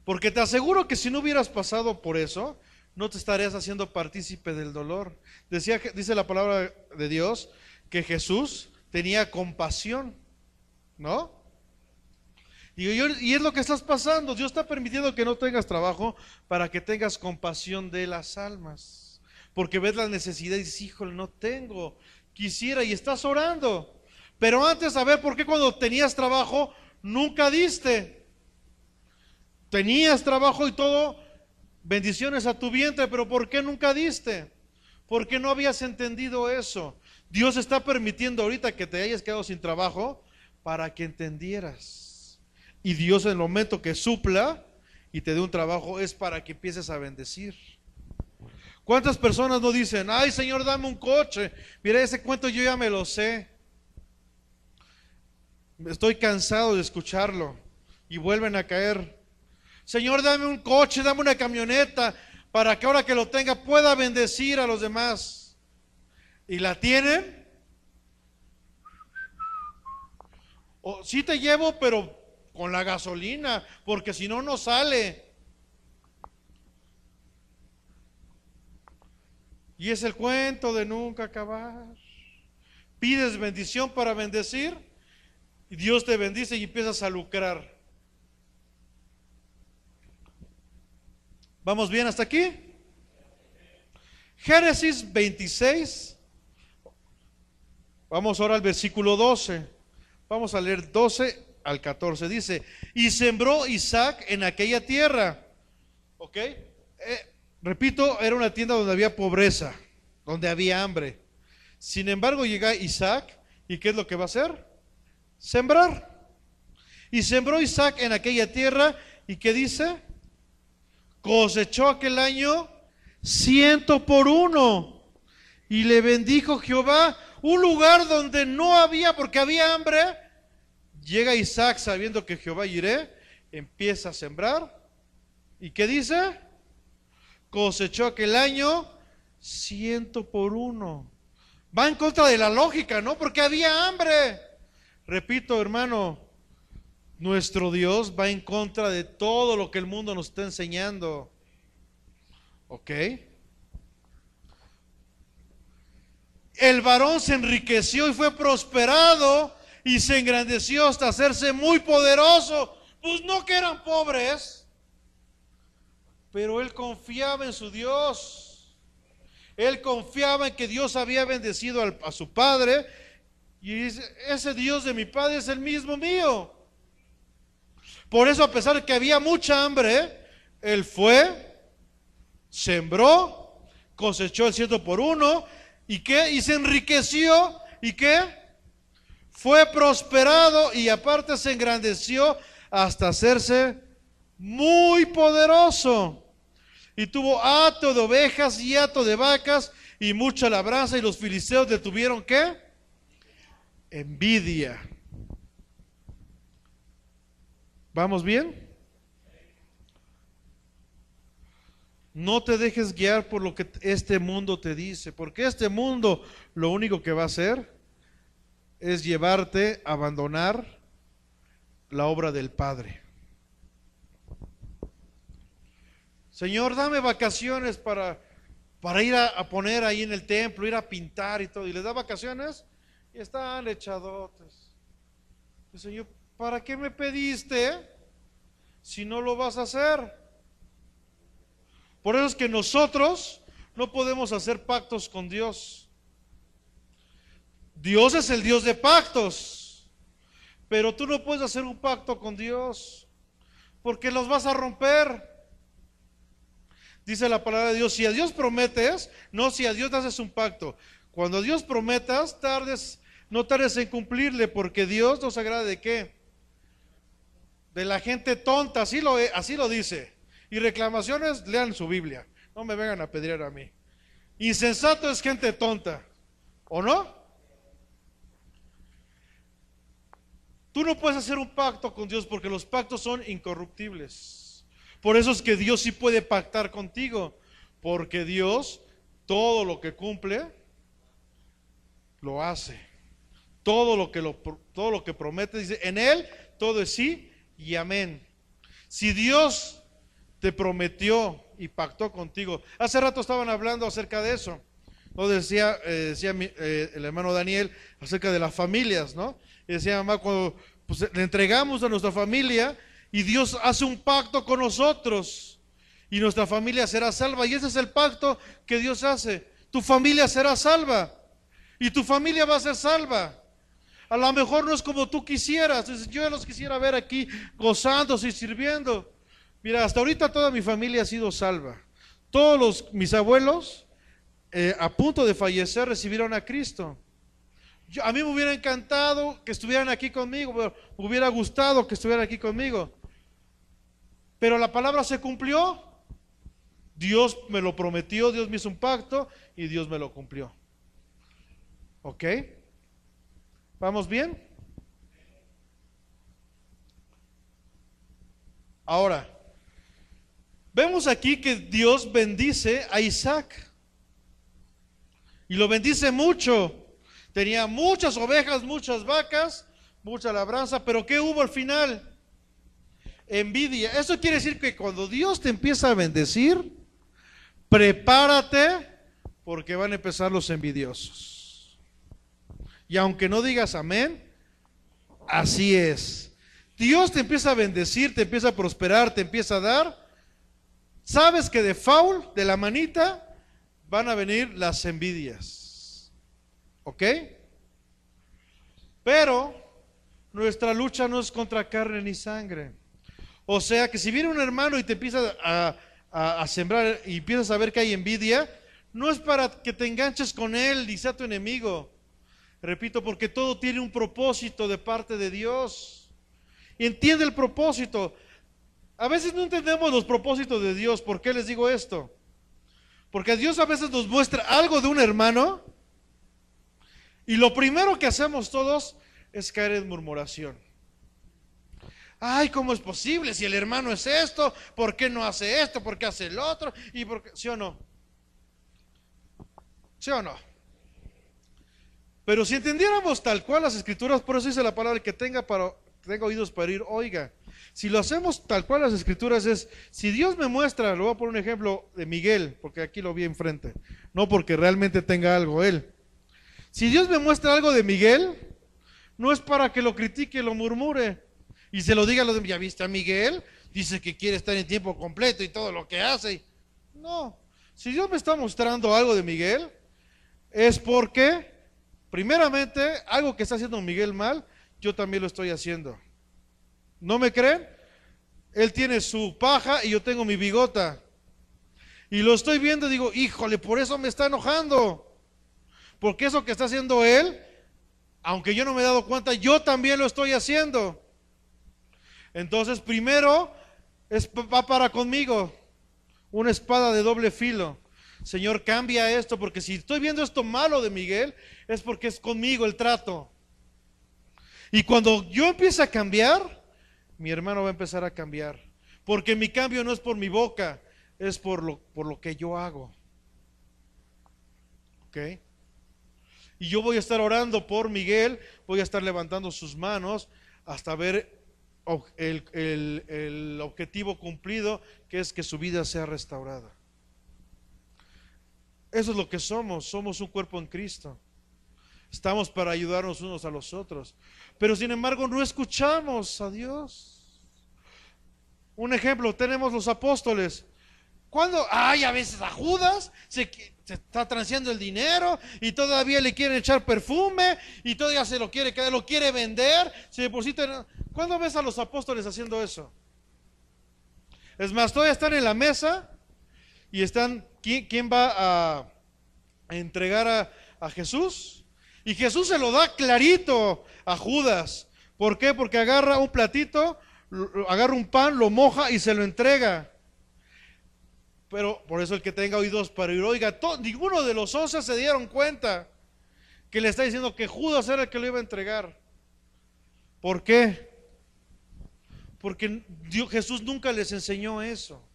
Porque te aseguro que si no hubieras pasado por eso, no te estarías haciendo partícipe del dolor. Dice la palabra de Dios que Jesús tenía compasión, ¿no? Y es lo que estás pasando. Dios está permitiendo que no tengas trabajo para que tengas compasión de las almas. Porque ves la necesidad y dices, híjole, no tengo, quisiera, y estás orando. Pero antes, a ver, ¿por qué cuando tenías trabajo nunca diste? Tenías trabajo y todo, bendiciones a tu vientre, pero ¿por qué nunca diste? ¿Por qué no habías entendido eso? Dios está permitiendo ahorita que te hayas quedado sin trabajo para que entendieras. Y Dios en el momento que supla y te dé un trabajo es para que empieces a bendecir. ¿Cuántas personas no dicen, ay Señor, dame un coche? Mira, ese cuento yo ya me lo sé. Estoy cansado de escucharlo. Y vuelven a caer. Señor, dame un coche, dame una camioneta, para que ahora que lo tenga pueda bendecir a los demás. ¿Y la tienen? O sí te llevo, pero con la gasolina, porque si no, no sale. Y es el cuento de nunca acabar. Pides bendición para bendecir y Dios te bendice y empiezas a lucrar. ¿Vamos bien hasta aquí? Génesis 26. Vamos ahora al versículo 12. Vamos a leer 12 al 14. Dice, y sembró Isaac en aquella tierra. ¿Ok? Repito, era una tienda donde había pobreza, donde había hambre. Sin embargo, llega Isaac, ¿y qué es lo que va a hacer? Sembrar. Y sembró Isaac en aquella tierra, ¿y qué dice? Cosechó aquel año 100 por 1. Y le bendijo Jehová un lugar donde no había, porque había hambre. Llega Isaac sabiendo que Jehová iré, empieza a sembrar. ¿Y qué dice? Cosechó aquel año 100 por 1. Va en contra de la lógica, ¿no? Porque había hambre. Repito, hermano, nuestro Dios va en contra de todo lo que el mundo nos está enseñando. ¿Ok? El varón se enriqueció y fue prosperado y se engrandeció hasta hacerse muy poderoso. Pues no que eran pobres, pero él confiaba en su Dios. Él confiaba en que Dios había bendecido a su padre y dice, ese Dios de mi padre es el mismo mío. Por eso, a pesar de que había mucha hambre, él fue, sembró, cosechó el 100 por 1, ¿y qué? Y se enriqueció, ¿y qué? Fue prosperado y aparte se engrandeció hasta hacerse muy poderoso. Y tuvo hato de ovejas y hato de vacas y mucha labranza, y los filisteos le tuvieron ¿qué? Envidia. ¿Vamos bien? No te dejes guiar por lo que este mundo te dice, porque este mundo lo único que va a hacer es llevarte a abandonar la obra del Padre. Señor, dame vacaciones para ir a poner ahí en el templo, ir a pintar y todo. Y les da vacaciones y están echadotes. Y Señor, ¿para qué me pediste si no lo vas a hacer? Por eso es que nosotros no podemos hacer pactos con Dios. Dios es el Dios de pactos, pero tú no puedes hacer un pacto con Dios porque los vas a romper. Dice la palabra de Dios, si a Dios prometes, no si a Dios haces un pacto. Cuando a Dios prometas, no tardes en cumplirle, porque Dios nos agrada ¿de qué? De la gente tonta, así lo dice. Y reclamaciones, lean su Biblia, no me vengan a pedrear a mí. Insensato es gente tonta, ¿o no? Tú no puedes hacer un pacto con Dios porque los pactos son incorruptibles. Por eso es que Dios sí puede pactar contigo, porque Dios todo lo que cumple, lo hace. todo lo que promete, dice, en Él todo es sí y amén. Si Dios te prometió y pactó contigo, hace rato estaban hablando acerca de eso, ¿no? Decía el hermano Daniel acerca de las familias, ¿no? Y decía, mamá, cuando pues, le entregamos a nuestra familia y Dios hace un pacto con nosotros y nuestra familia será salva, y ese es el pacto que Dios hace. Tu familia será salva y tu familia va a ser salva. A lo mejor no es como tú quisieras. Yo los quisiera ver aquí gozándose y sirviendo. Mira, hasta ahorita toda mi familia ha sido salva. Todos mis abuelos a punto de fallecer recibieron a Cristo. A mí me hubiera encantado que estuvieran aquí conmigo, me hubiera gustado que estuvieran aquí conmigo. Pero la palabra se cumplió. Dios me lo prometió, Dios me hizo un pacto y Dios me lo cumplió. ¿Ok? ¿Vamos bien? Ahora, vemos aquí que Dios bendice a Isaac. Y lo bendice mucho. Tenía muchas ovejas, muchas vacas, mucha labranza, pero ¿qué hubo al final? Envidia. Eso quiere decir que cuando Dios te empieza a bendecir, prepárate porque van a empezar los envidiosos. Y aunque no digas amén, así es. Dios te empieza a bendecir, te empieza a prosperar, te empieza a dar. Sabes que de faul, de la manita, van a venir las envidias. ¿Ok? Pero nuestra lucha no es contra carne ni sangre. O sea que si viene un hermano y te empieza a sembrar y empiezas a ver que hay envidia, no es para que te enganches con él y sea tu enemigo. Repito, porque todo tiene un propósito de parte de Dios. Y entiende el propósito. A veces no entendemos los propósitos de Dios. ¿Por qué les digo esto? Porque Dios a veces nos muestra algo de un hermano y lo primero que hacemos todos es caer en murmuración. Ay, ¿cómo es posible? Si el hermano es esto, ¿por qué no hace esto? ¿Por qué hace el otro? ¿Y por qué? ¿Sí o no? ¿Sí o no? Pero si entendiéramos tal cual las escrituras, por eso dice la palabra, que tenga oídos para oír, oiga. Si lo hacemos tal cual las escrituras es, si Dios me muestra, lo voy a poner un ejemplo de Miguel, porque aquí lo vi enfrente, no porque realmente tenga algo él. Si Dios me muestra algo de Miguel, no es para que lo critique y lo murmure, y se lo diga a los demás, ¿ya viste a Miguel? Dice que quiere estar en tiempo completo y todo lo que hace. No, si Dios me está mostrando algo de Miguel, es porque primeramente, algo que está haciendo Miguel mal, yo también lo estoy haciendo. ¿No me creen? Él tiene su paja y yo tengo mi bigota. Y lo estoy viendo y digo, híjole, por eso me está enojando. Porque eso que está haciendo él, aunque yo no me he dado cuenta, yo también lo estoy haciendo. Entonces, primero, va para conmigo, una espada de doble filo. Señor, cambia esto, porque si estoy viendo esto malo de Miguel, es porque es conmigo el trato. Y cuando yo empiece a cambiar, mi hermano va a empezar a cambiar. Porque mi cambio no es por mi boca, es por lo que yo hago. ¿Ok? Y yo voy a estar orando por Miguel, voy a estar levantando sus manos hasta ver el objetivo cumplido, que es que su vida sea restaurada. Eso es lo que somos un cuerpo en Cristo. Estamos para ayudarnos unos a los otros. Pero sin embargo no escuchamos a Dios. Un ejemplo, tenemos los apóstoles. Cuando, a veces a Judas se está transeando el dinero y todavía le quieren echar perfume y todavía se lo quiere vender, se deposita. ¿Cuándo ves a los apóstoles haciendo eso? Es más, todavía están en la mesa y están, ¿quién va a entregar a Jesús? Y Jesús se lo da clarito a Judas. ¿Por qué? Porque agarra un platito, agarra un pan, lo moja y se lo entrega. Pero por eso el que tenga oídos para oír, oiga, ninguno de los 11 se dieron cuenta que le está diciendo que Judas era el que lo iba a entregar. ¿Por qué? Porque Jesús nunca les enseñó eso.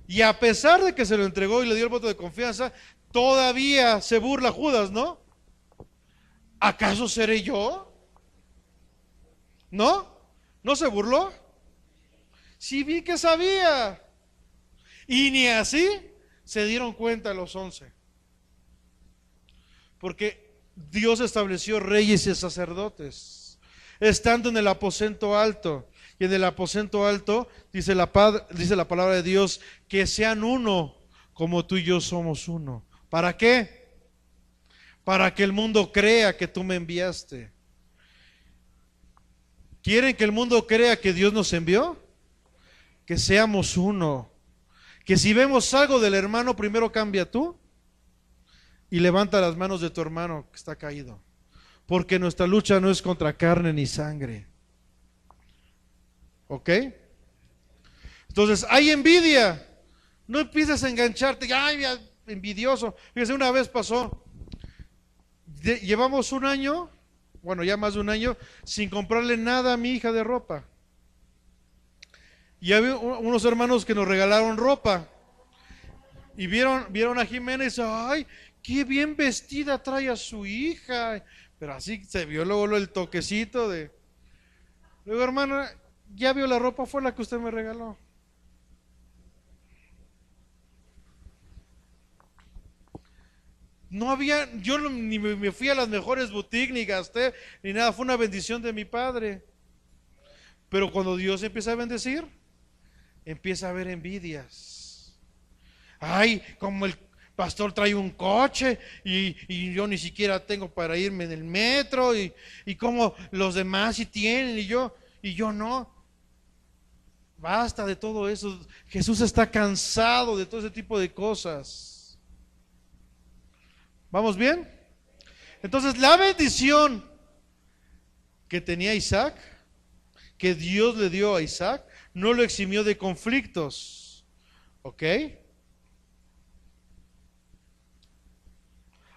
Y a pesar de que se lo entregó y le dio el voto de confianza, todavía se burla Judas, ¿no? ¿acaso seré yo? ¿No? ¿No se burló? Sí vi que sabía. Y ni así se dieron cuenta los 11. Porque Dios estableció reyes y sacerdotes, estando en el aposento alto. Y en el aposento alto dice la palabra de Dios, que sean uno como tú y yo somos uno. ¿Para qué? Para que el mundo crea que tú me enviaste. ¿Quieren que el mundo crea que Dios nos envió? Que seamos uno. Que si vemos algo del hermano, primero cambia tú y levanta las manos de tu hermano que está caído. Porque nuestra lucha no es contra carne ni sangre. ¿Ok? Entonces, hay envidia. No empieces a engancharte. Ay, envidioso. Fíjese, una vez pasó. Llevamos un año, bueno, ya más de un año, sin comprarle nada a mi hija de ropa. Y había unos hermanos que nos regalaron ropa. Y vieron a Jimena y dice, ay, qué bien vestida trae a su hija. Pero así se vio luego el toquecito de... Luego, hermana, ya vio la ropa, fue la que usted me regaló. No había, yo ni me fui a las mejores boutiques, ni gasté, ni nada, fue una bendición de mi padre. Pero cuando Dios empieza a bendecir, empieza a haber envidias. Ay, como el pastor trae un coche y yo ni siquiera tengo para irme en el metro y como los demás sí tienen y yo no. Basta de todo eso. Jesús está cansado de todo ese tipo de cosas. ¿Vamos bien? Entonces la bendición que tenía Isaac, que Dios le dio a Isaac, no lo eximió de conflictos. ¿Ok?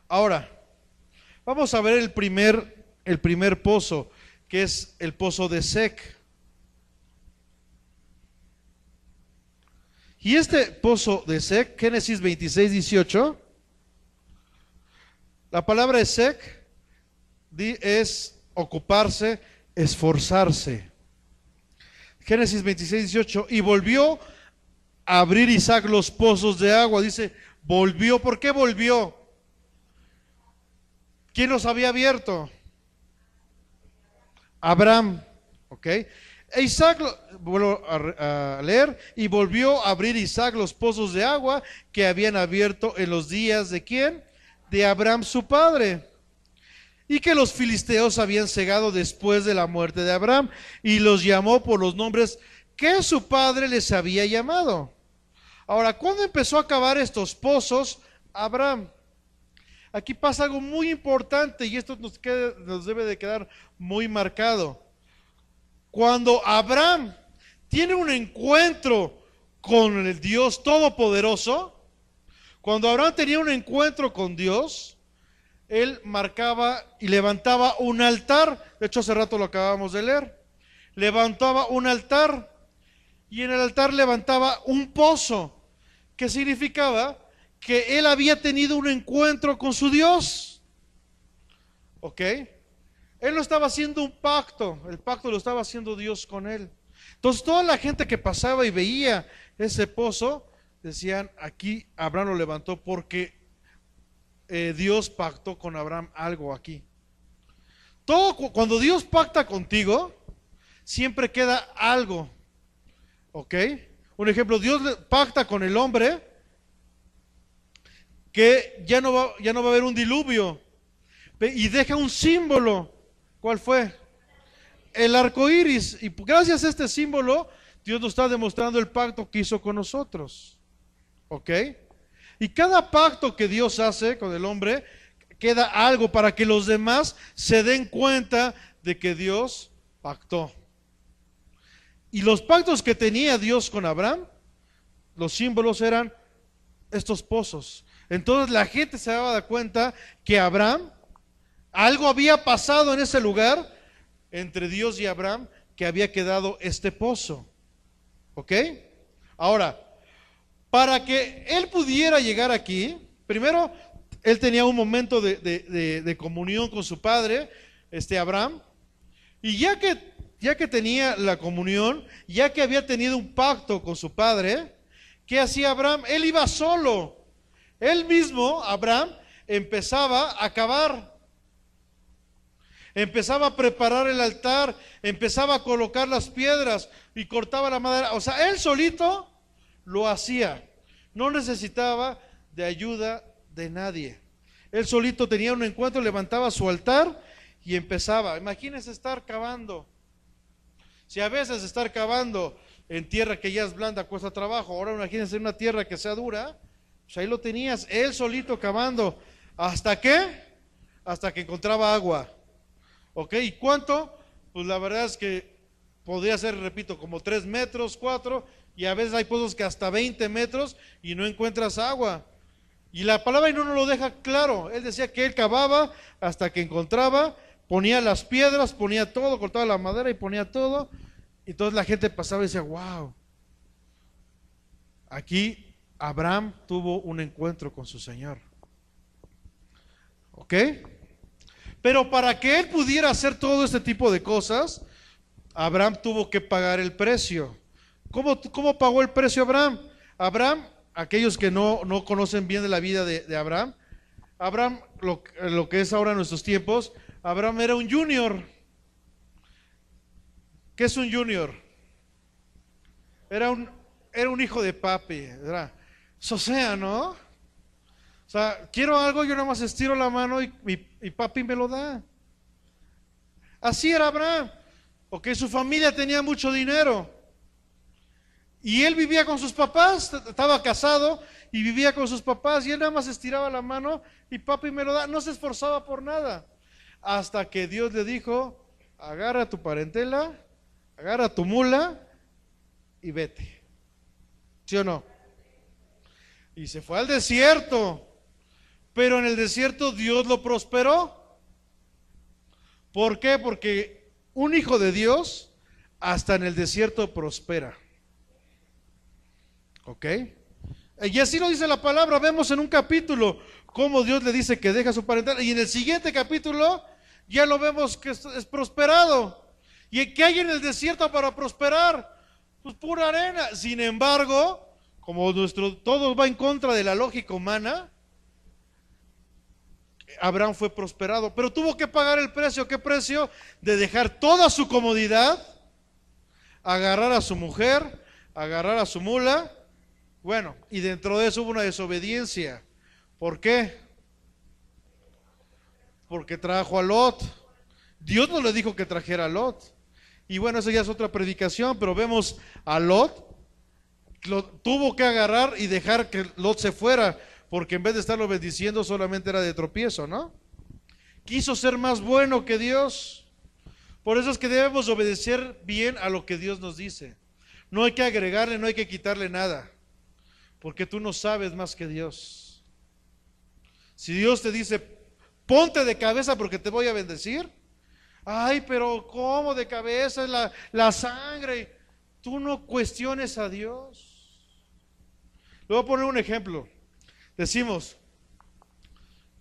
Ahora, vamos a ver el primer pozo, que es el pozo de Sec. Y este pozo de Sec, Génesis 26:18, la palabra de Sec es ocuparse, esforzarse. Génesis 26:18, y volvió a abrir Isaac los pozos de agua. Dice, volvió. ¿Por qué volvió? ¿Quién los había abierto? Abraham. ¿Ok? E Isaac, vuelvo a leer, y volvió a abrir Isaac los pozos de agua que habían abierto en los días de ¿quién? De Abraham su padre, y que los filisteos habían cegado después de la muerte de Abraham, y los llamó por los nombres que su padre les había llamado. Ahora, ¿cuándo empezó a cavar estos pozos Abraham? Aquí pasa algo muy importante y esto nos debe de quedar muy marcado. Cuando Abraham tiene un encuentro con el Dios Todopoderoso, cuando Abraham tenía un encuentro con Dios, él marcaba y levantaba un altar. De hecho, hace rato lo acabamos de leer. Levantaba un altar y en el altar levantaba un pozo, que significaba que él había tenido un encuentro con su Dios. ¿Ok? Él no estaba haciendo un pacto, el pacto lo estaba haciendo Dios con él. Entonces toda la gente que pasaba y veía ese pozo, decían, aquí Abraham lo levantó porque Dios pactó con Abraham algo aquí. Cuando Dios pacta contigo, siempre queda algo. ¿Ok? Un ejemplo, Dios pacta con el hombre que ya no va a haber un diluvio y deja un símbolo. ¿Cuál fue? El arco iris. Y gracias a este símbolo, Dios nos está demostrando el pacto que hizo con nosotros. ¿Ok? Y cada pacto que Dios hace con el hombre, queda algo para que los demás se den cuenta de que Dios pactó. Y los pactos que tenía Dios con Abraham, los símbolos eran estos pozos. Entonces la gente se daba cuenta que Abraham, algo había pasado en ese lugar entre Dios y Abraham, que había quedado este pozo. ¿Ok? Ahora, para que él pudiera llegar aquí, primero él tenía un momento de comunión con su padre, Abraham, y ya que tenía la comunión, ya que había tenido un pacto con su padre, ¿qué hacía Abraham? Él iba solo. Él mismo, Abraham, empezaba a cavar. Empezaba a preparar el altar, empezaba a colocar las piedras y cortaba la madera. O sea, él solito lo hacía. No necesitaba de ayuda de nadie. Él solito tenía un encuentro, levantaba su altar y empezaba. Imagínense estar cavando. Si a veces estar cavando en tierra que ya es blanda cuesta trabajo, ahora imagínense una tierra que sea dura, pues ahí lo tenías, él solito cavando. ¿Hasta qué? Hasta que encontraba agua. ¿Ok? ¿Y cuánto? Pues la verdad es que podría ser, repito, como 3 metros, 4, y a veces hay pozos que hasta 20 metros y no encuentras agua. Y la palabra no nos lo deja claro. Él decía que él cavaba hasta que encontraba, ponía las piedras, ponía todo, cortaba la madera y ponía todo. Y entonces la gente pasaba y decía, wow, aquí Abraham tuvo un encuentro con su Señor. ¿Ok? Pero para que él pudiera hacer todo este tipo de cosas, Abraham tuvo que pagar el precio. ¿Cómo pagó el precio Abraham? Abraham, aquellos que no conocen bien de la vida de Abraham, lo que es ahora en nuestros tiempos, Abraham era un junior. ¿Qué es un junior? Era un hijo de papi, ¿verdad? O sea, ¿no? O sea, quiero algo, yo nada más estiro la mano y papi me lo da. Así era Abraham. Ok, su familia tenía mucho dinero. Y él vivía con sus papás, estaba casado y vivía con sus papás y él nada más estiraba la mano y papi me lo da. No se esforzaba por nada. Hasta que Dios le dijo, agarra tu parentela, agarra tu mula y vete. ¿Sí o no? Y se fue al desierto. Pero en el desierto Dios lo prosperó. ¿Por qué? Porque un hijo de Dios hasta en el desierto prospera. ¿Ok? Y así lo dice la palabra. Vemos en un capítulo cómo Dios le dice que deja su parentela. Y en el siguiente capítulo ya lo vemos que es prosperado. ¿Y qué hay en el desierto para prosperar? Pues pura arena. Sin embargo, como todo va en contra de la lógica humana, Abraham fue prosperado, pero tuvo que pagar el precio. ¿Qué precio? De dejar toda su comodidad, agarrar a su mujer, agarrar a su mula. Bueno, y dentro de eso hubo una desobediencia. ¿Por qué? Porque trajo a Lot. Dios no le dijo que trajera a Lot. Y bueno, eso ya es otra predicación, pero vemos a Lot, tuvo que agarrar y dejar que Lot se fuera, porque en vez de estarlo bendiciendo solamente era de tropiezo, ¿no? Quiso ser más bueno que Dios. Por eso es que debemos obedecer bien a lo que Dios nos dice. No hay que agregarle, no hay que quitarle nada, porque tú no sabes más que Dios. Si Dios te dice, ponte de cabeza porque te voy a bendecir, ay, pero ¿cómo de cabeza? Es la sangre. Tú no cuestiones a Dios. Le voy a poner un ejemplo. Decimos,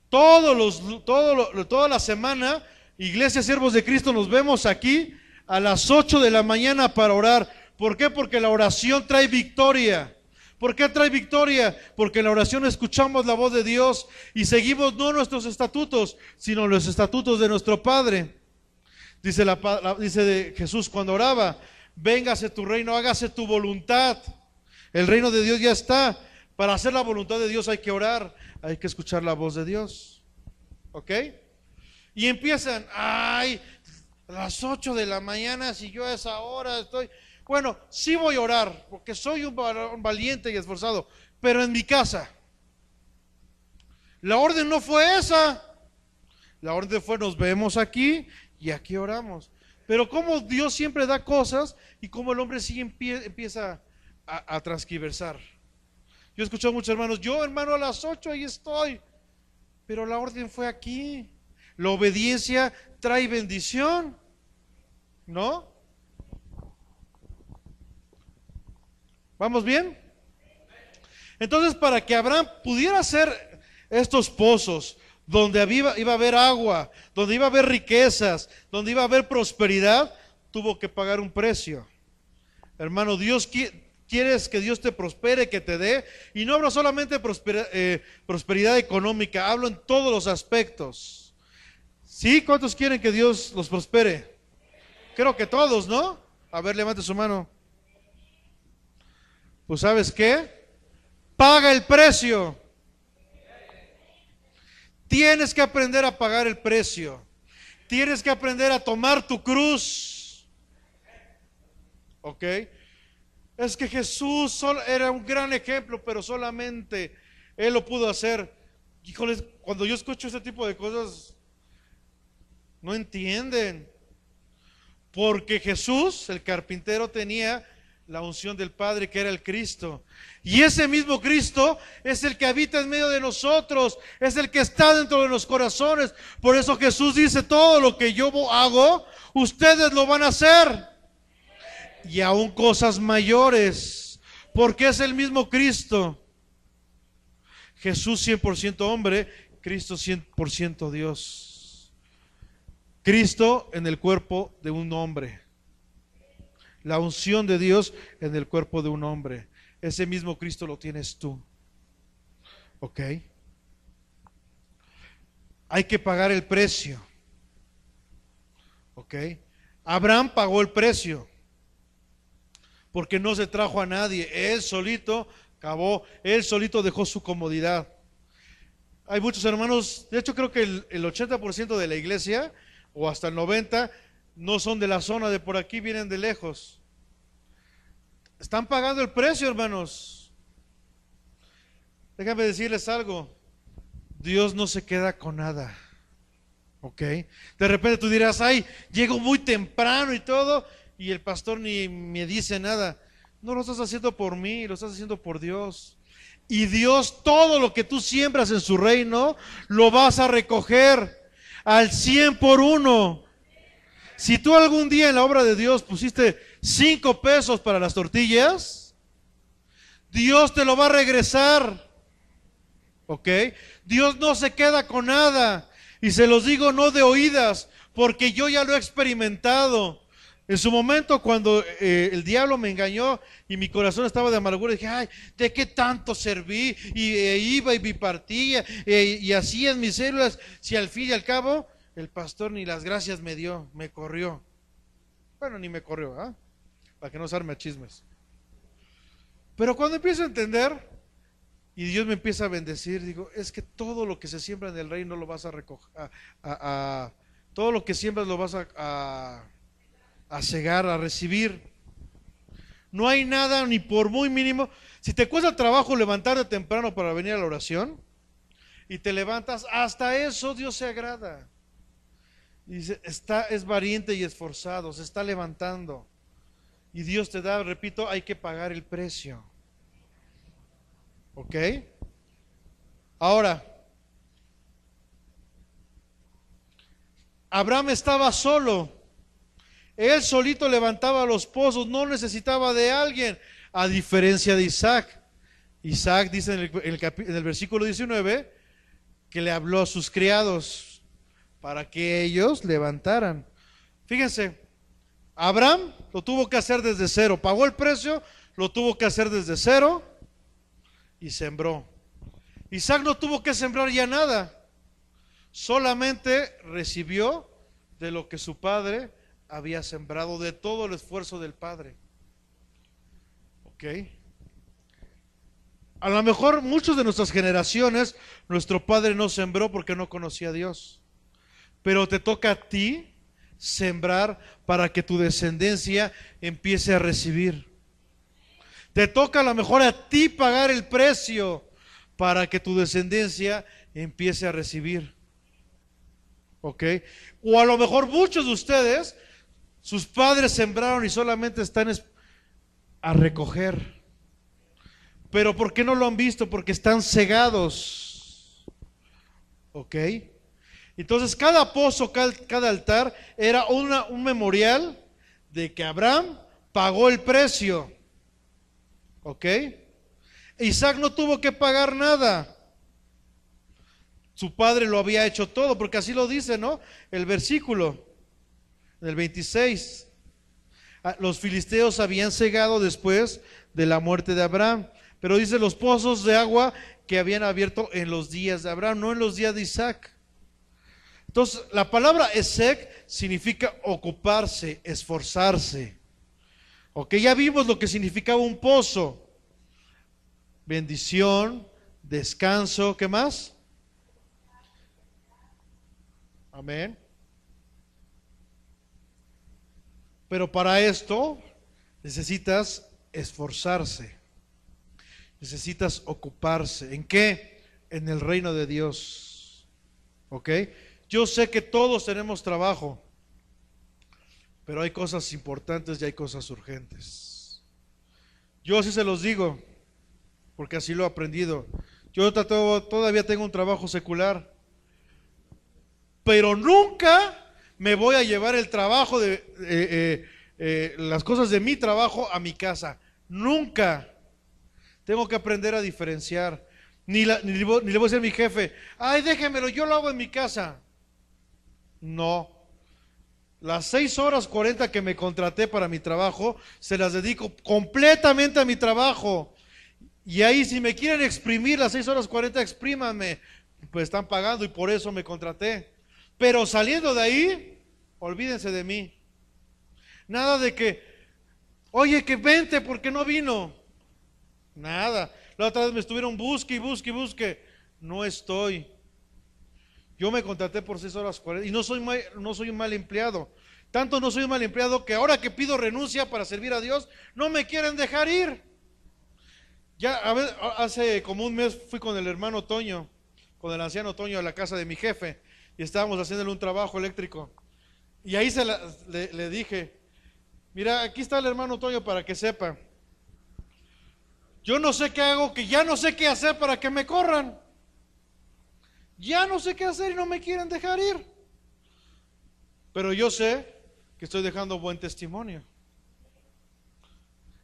toda la semana, Iglesia Siervos de Cristo, nos vemos aquí a las 8 de la mañana para orar. ¿Por qué? Porque la oración trae victoria. ¿Por qué trae victoria? Porque en la oración escuchamos la voz de Dios y seguimos no nuestros estatutos, sino los estatutos de nuestro Padre. Dice de Jesús cuando oraba, véngase tu reino, hágase tu voluntad. El reino de Dios ya está. Para hacer la voluntad de Dios hay que orar, hay que escuchar la voz de Dios. ¿Ok? Y empiezan, ay, a las 8 de la mañana, si yo a esa hora estoy... Bueno, sí voy a orar, porque soy un valiente y esforzado, pero en mi casa. La orden no fue esa. La orden fue, nos vemos aquí y aquí oramos. Pero como Dios siempre da cosas y como el hombre sí empieza a transquiversar. Yo he escuchado a muchos hermanos, yo hermano a las 8 ahí estoy, pero la orden fue aquí. La obediencia trae bendición, ¿no? ¿Vamos bien? Entonces, para que Abraham pudiera ser estos pozos, donde iba a haber agua, donde iba a haber riquezas, donde iba a haber prosperidad, tuvo que pagar un precio. Hermano, quieres que Dios te prospere, que te dé, y no hablo solamente de prosperidad económica, hablo en todos los aspectos. ¿Sí? ¿Cuántos quieren que Dios los prospere? Creo que todos, ¿no? A ver, levante su mano. Pues ¿sabes qué? Paga el precio. Tienes que aprender a pagar el precio. Tienes que aprender a tomar tu cruz. ¿Ok? Es que Jesús era un gran ejemplo, pero solamente Él lo pudo hacer. Híjoles, cuando yo escucho este tipo de cosas, no entienden. Porque Jesús, el carpintero, tenía la unción del Padre, que era el Cristo. Y ese mismo Cristo es el que habita en medio de nosotros, es el que está dentro de los corazones. Por eso Jesús dice, todo lo que yo hago, ustedes lo van a hacer. Y aún cosas mayores, porque es el mismo Cristo. Jesús 100% hombre, Cristo 100% Dios. Cristo en el cuerpo de un hombre. La unción de Dios en el cuerpo de un hombre. Ese mismo Cristo lo tienes tú. ¿Ok? Hay que pagar el precio. ¿Ok? Abraham pagó el precio. Porque no se trajo a nadie. Él solito acabó. Él solito dejó su comodidad. Hay muchos hermanos. De hecho creo que el 80% de la iglesia, o hasta el 90%, no son de la zona de por aquí, vienen de lejos. Están pagando el precio, hermanos. Déjame decirles algo. Dios no se queda con nada. ¿Ok? De repente tú dirás, ay, llego muy temprano y todo, y el pastor ni me dice nada. No lo estás haciendo por mí, lo estás haciendo por Dios. Y Dios, todo lo que tú siembras en su reino, lo vas a recoger al 100 por 1. Si tú algún día en la obra de Dios pusiste 5 pesos para las tortillas, Dios te lo va a regresar. ¿Ok? Dios no se queda con nada. Y se los digo no de oídas, porque yo ya lo he experimentado. En su momento cuando el diablo me engañó y mi corazón estaba de amargura, dije, ay, ¿de qué tanto serví? Y iba y bipartía y hacía en mis células, si al fin y al cabo el pastor ni las gracias me dio, me corrió. Bueno, ni me corrió, ¿ah? Para que no se arme a chismes. Pero cuando empiezo a entender y Dios me empieza a bendecir, digo, es que todo lo que se siembra en el reino lo vas a recoger, todo lo que siembras lo vas a cegar, a recibir. No hay nada, ni por muy mínimo. Si te cuesta trabajo levantarte temprano para venir a la oración y te levantas, hasta eso Dios se agrada. Y dice, es valiente y esforzado, se está levantando. Y Dios te da, repito, hay que pagar el precio. ¿Ok? Ahora, Abraham estaba solo. Él solito levantaba los pozos, no necesitaba de alguien, a diferencia de Isaac. Isaac dice en el versículo 19 que le habló a sus criados para que ellos levantaran. Fíjense, Abraham lo tuvo que hacer desde cero, pagó el precio, lo tuvo que hacer desde cero y sembró. Isaac no tuvo que sembrar ya nada, solamente recibió de lo que su padre había sembrado, de todo el esfuerzo del padre. ¿Ok? A lo mejor muchos de nuestras generaciones, nuestro padre no sembró porque no conocía a Dios, pero te toca a ti sembrar para que tu descendencia empiece a recibir. Te toca a lo mejor a ti pagar el precio para que tu descendencia empiece a recibir. ¿Ok? O a lo mejor muchos de ustedes, sus padres sembraron y solamente están a recoger. Pero ¿por qué no lo han visto? Porque están cegados. ¿Ok? Entonces cada pozo, cada altar era un memorial de que Abraham pagó el precio. ¿Ok? Isaac no tuvo que pagar nada. Su padre lo había hecho todo, porque así lo dice, ¿no? El versículo del 26. Los filisteos habían cegado después de la muerte de Abraham, pero dice los pozos de agua que habían abierto en los días de Abraham, no en los días de Isaac. Entonces, la palabra esek significa ocuparse, esforzarse. Ok, ya vimos lo que significaba un pozo. Bendición, descanso, ¿qué más? Amén. Pero para esto necesitas esforzarse. Necesitas ocuparse. ¿En qué? En el reino de Dios. ¿Ok? Yo sé que todos tenemos trabajo, pero hay cosas importantes y hay cosas urgentes. Yo así se los digo, porque así lo he aprendido. Yo todavía tengo un trabajo secular, pero nunca me voy a llevar el trabajo las cosas de mi trabajo a mi casa. Nunca. Tengo que aprender a diferenciar. Ni le voy a decir a mi jefe, ay, déjemelo, yo lo hago en mi casa. No. Las 6 horas 40 que me contraté para mi trabajo, se las dedico completamente a mi trabajo. Y ahí, si me quieren exprimir las 6 horas 40, exprímanme. Pues están pagando y por eso me contraté. Pero saliendo de ahí, olvídense de mí. Nada de que, oye, que vente, ¿por qué no vino? Nada. La otra vez me estuvieron busque y busque y busque. No estoy. Yo me contraté por 6 horas 40 y no soy un mal empleado. Tanto no soy un mal empleado que ahora que pido renuncia para servir a Dios, no me quieren dejar ir. Ya hace como un mes fui con el hermano Toño, con el anciano Toño a la casa de mi jefe y estábamos haciéndole un trabajo eléctrico. Y ahí le dije, mira, aquí está el hermano Toño para que sepa. Yo no sé qué hago, que ya no sé qué hacer para que me corran. Ya no sé qué hacer y no me quieren dejar ir. Pero yo sé que estoy dejando buen testimonio.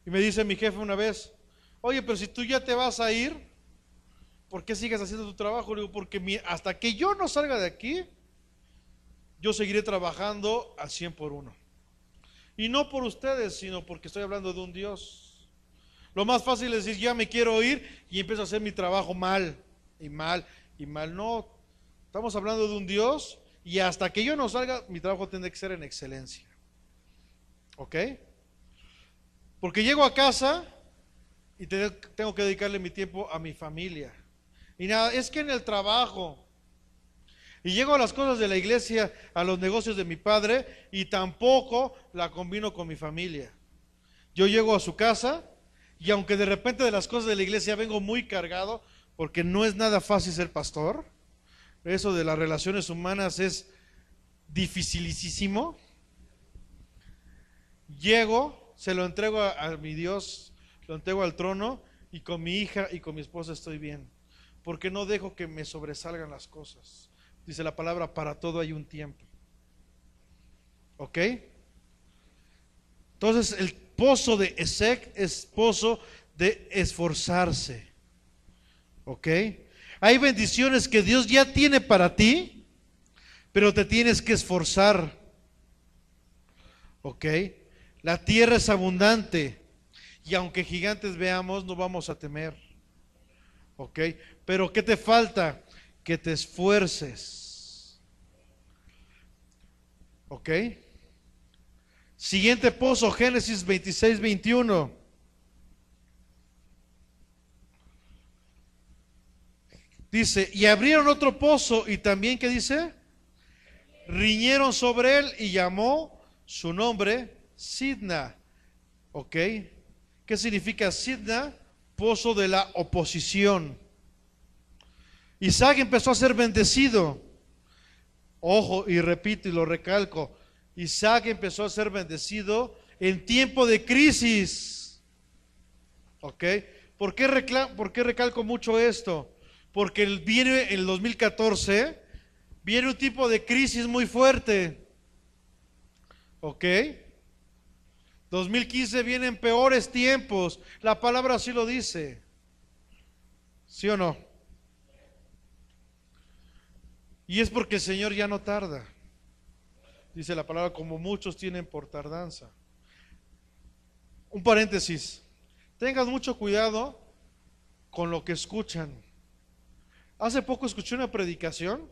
Y me dice mi jefe una vez, oye, pero si tú ya te vas a ir, ¿por qué sigues haciendo tu trabajo? Le digo, porque hasta que yo no salga de aquí, yo seguiré trabajando al 100 por 1. Y no por ustedes, sino porque estoy hablando de un Dios. Lo más fácil es decir, ya me quiero ir y empiezo a hacer mi trabajo mal, y mal, y mal. No, estamos hablando de un Dios y hasta que yo no salga, mi trabajo tendrá que ser en excelencia. ¿Ok? Porque llego a casa y tengo que dedicarle mi tiempo a mi familia. Y nada, es que en el trabajo. Y llego a las cosas de la iglesia, a los negocios de mi padre, y tampoco la combino con mi familia. Yo llego a su casa, y aunque de repente de las cosas de la iglesia vengo muy cargado, porque no es nada fácil ser pastor, eso de las relaciones humanas es dificilísimo. Llego, se lo entrego a mi Dios, lo entrego al trono, y con mi hija y con mi esposa estoy bien, porque no dejo que me sobresalgan las cosas. Dice la palabra, para todo hay un tiempo. ¿Ok? Entonces el pozo de Esek es pozo de esforzarse. ¿Ok? Hay bendiciones que Dios ya tiene para ti, pero te tienes que esforzar. ¿Ok? La tierra es abundante y aunque gigantes veamos, no vamos a temer. ¿Ok? Pero ¿qué te falta? Que te esfuerces. ¿Ok? Siguiente pozo, Génesis 26-21. Dice, y abrieron otro pozo y también, ¿qué dice? Riñeron sobre él y llamó su nombre Sidna. ¿Ok? ¿Qué significa Sidna? Pozo de la oposición. Isaac empezó a ser bendecido. Ojo, y repito y lo recalco, Isaac empezó a ser bendecido en tiempo de crisis. ¿Ok? ¿Por qué recalco mucho esto? Porque viene en el 2014, viene un tipo de crisis muy fuerte. ¿Ok? 2015 vienen peores tiempos. La palabra así lo dice. ¿Sí o no? Y es porque el Señor ya no tarda. Dice la palabra, como muchos tienen por tardanza. Un paréntesis. Tengan mucho cuidado con lo que escuchan. Hace poco escuché una predicación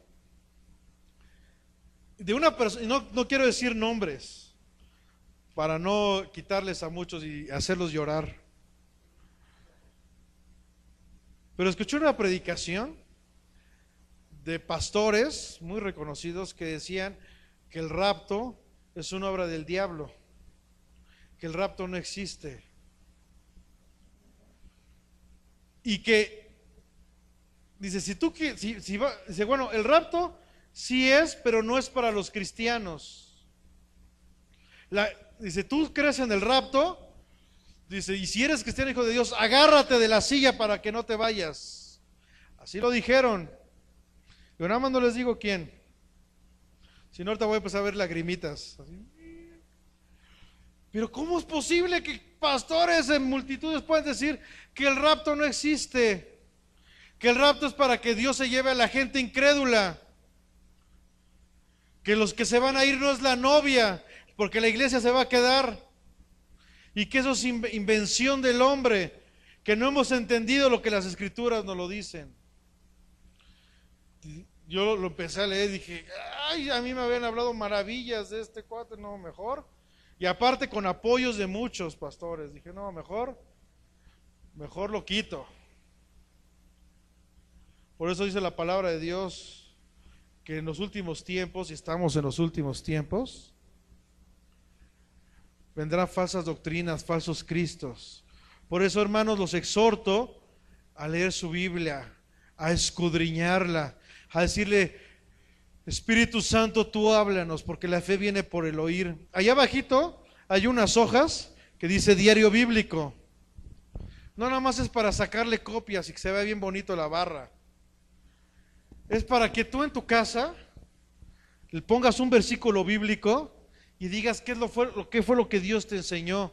de una persona, y no quiero decir nombres, para no quitarles a muchos y hacerlos llorar. Pero escuché una predicación de pastores muy reconocidos que decían que el rapto es una obra del diablo, que el rapto no existe. Y que dice, dice, bueno, el rapto sí es, pero no es para los cristianos. Dice, tú crees en el rapto, dice, y si eres cristiano, hijo de Dios, agárrate de la silla para que no te vayas. Así lo dijeron. Yo nada más no les digo quién. Si no, ahorita voy a empezar a ver lagrimitas. Así. Pero ¿cómo es posible que pastores en multitudes puedan decir que el rapto no existe? Que el rapto es para que Dios se lleve a la gente incrédula. Que los que se van a ir no es la novia, porque la iglesia se va a quedar. Y que eso es invención del hombre, que no hemos entendido lo que las escrituras nos lo dicen. Yo lo empecé a leer y dije, ay, a mí me habían hablado maravillas de este cuate, no, mejor. Y aparte con apoyos de muchos pastores, dije, no, mejor lo quito. Por eso dice la palabra de Dios que en los últimos tiempos, y estamos en los últimos tiempos, vendrán falsas doctrinas, falsos cristos. Por eso, hermanos, los exhorto a leer su Biblia, a escudriñarla, a decirle, Espíritu Santo, tú háblanos, porque la fe viene por el oír. Allá abajito hay unas hojas que dice diario bíblico. No nada más es para sacarle copias y que se vea bien bonito la barra. Es para que tú en tu casa le pongas un versículo bíblico y digas qué fue lo que Dios te enseñó.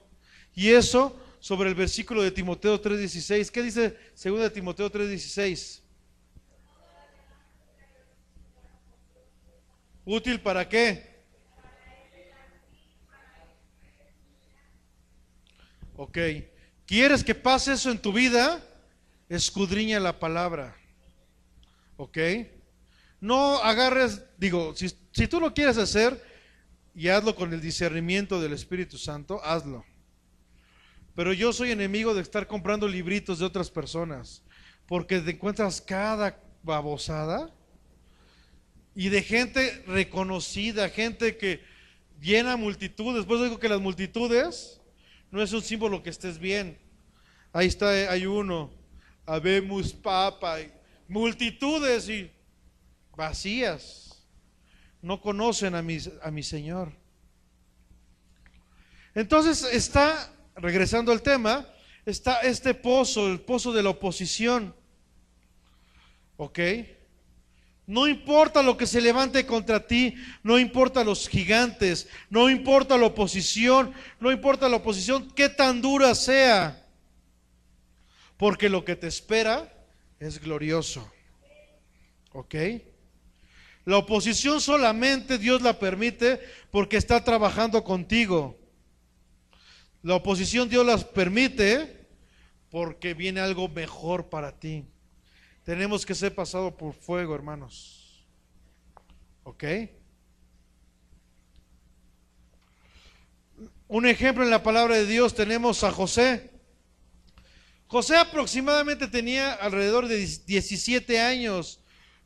Y eso sobre el versículo de Timoteo 3:16. ¿Qué dice 2 Timoteo 3:16? ¿Útil para qué? Ok. ¿Quieres que pase eso en tu vida? Escudriña la palabra. Ok. No agarres, si tú lo quieres hacer y hazlo con el discernimiento del Espíritu Santo, hazlo. Pero yo soy enemigo de estar comprando libritos de otras personas, porque te encuentras cada babosada y de gente reconocida, gente que llena multitudes. Pues digo que las multitudes no es un símbolo que estés bien. Ahí está, hay uno, habemos papa, multitudes y vacías, no conocen a mi Señor. Entonces está, regresando al tema, está este pozo, el pozo de la oposición. ¿Ok? No importa lo que se levante contra ti, no importa los gigantes, no importa la oposición, qué tan dura sea, porque lo que te espera es glorioso. ¿Ok? La oposición solamente Dios la permite porque está trabajando contigo. La oposición Dios las permite porque viene algo mejor para ti. Tenemos que ser pasados por fuego, hermanos. ¿Ok? Un ejemplo en la palabra de Dios tenemos a José. José aproximadamente tenía alrededor de 17 años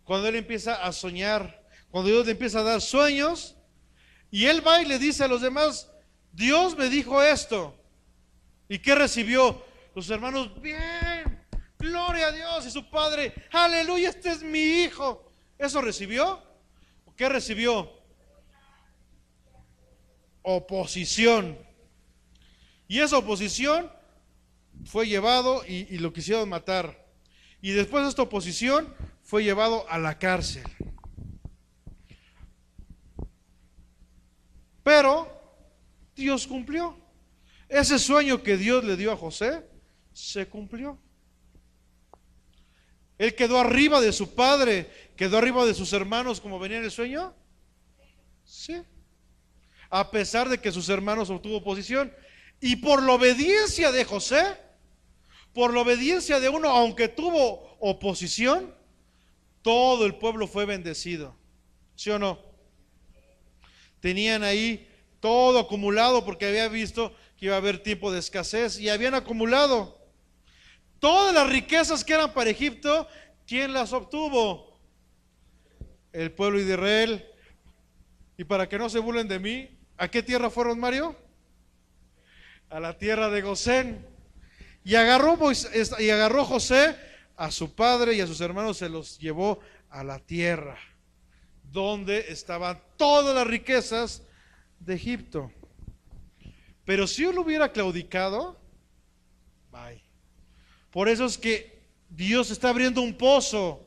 cuando él empieza a soñar, cuando Dios le empieza a dar sueños, y él va y le dice a los demás, Dios me dijo esto. ¿Y qué recibió? Los hermanos, bien, gloria a Dios. Y su padre, aleluya, este es mi hijo. ¿Eso recibió? ¿Qué recibió? Oposición. Y esa oposición fue llevado y lo quisieron matar. Y después de esta oposición fue llevado a la cárcel. Pero Dios cumplió. Ese sueño que Dios le dio a José se cumplió. Él quedó arriba de su padre, quedó arriba de sus hermanos como venía en el sueño. Sí. A pesar de que sus hermanos obtuvo oposición. Y por la obediencia de José, por la obediencia de uno, aunque tuvo oposición, todo el pueblo fue bendecido. ¿Sí o no? Tenían ahí todo acumulado porque había visto que iba a haber tiempo de escasez y habían acumulado todas las riquezas que eran para Egipto. ¿Quién las obtuvo? El pueblo de Israel. Y para que no se burlen de mí, ¿a qué tierra fueron, Mario? A la tierra de Gosén. Y agarró José a su padre y a sus hermanos, se los llevó a la tierra donde estaban todas las riquezas de Egipto. Pero si él hubiera claudicado, bye. Por eso es que Dios está abriendo un pozo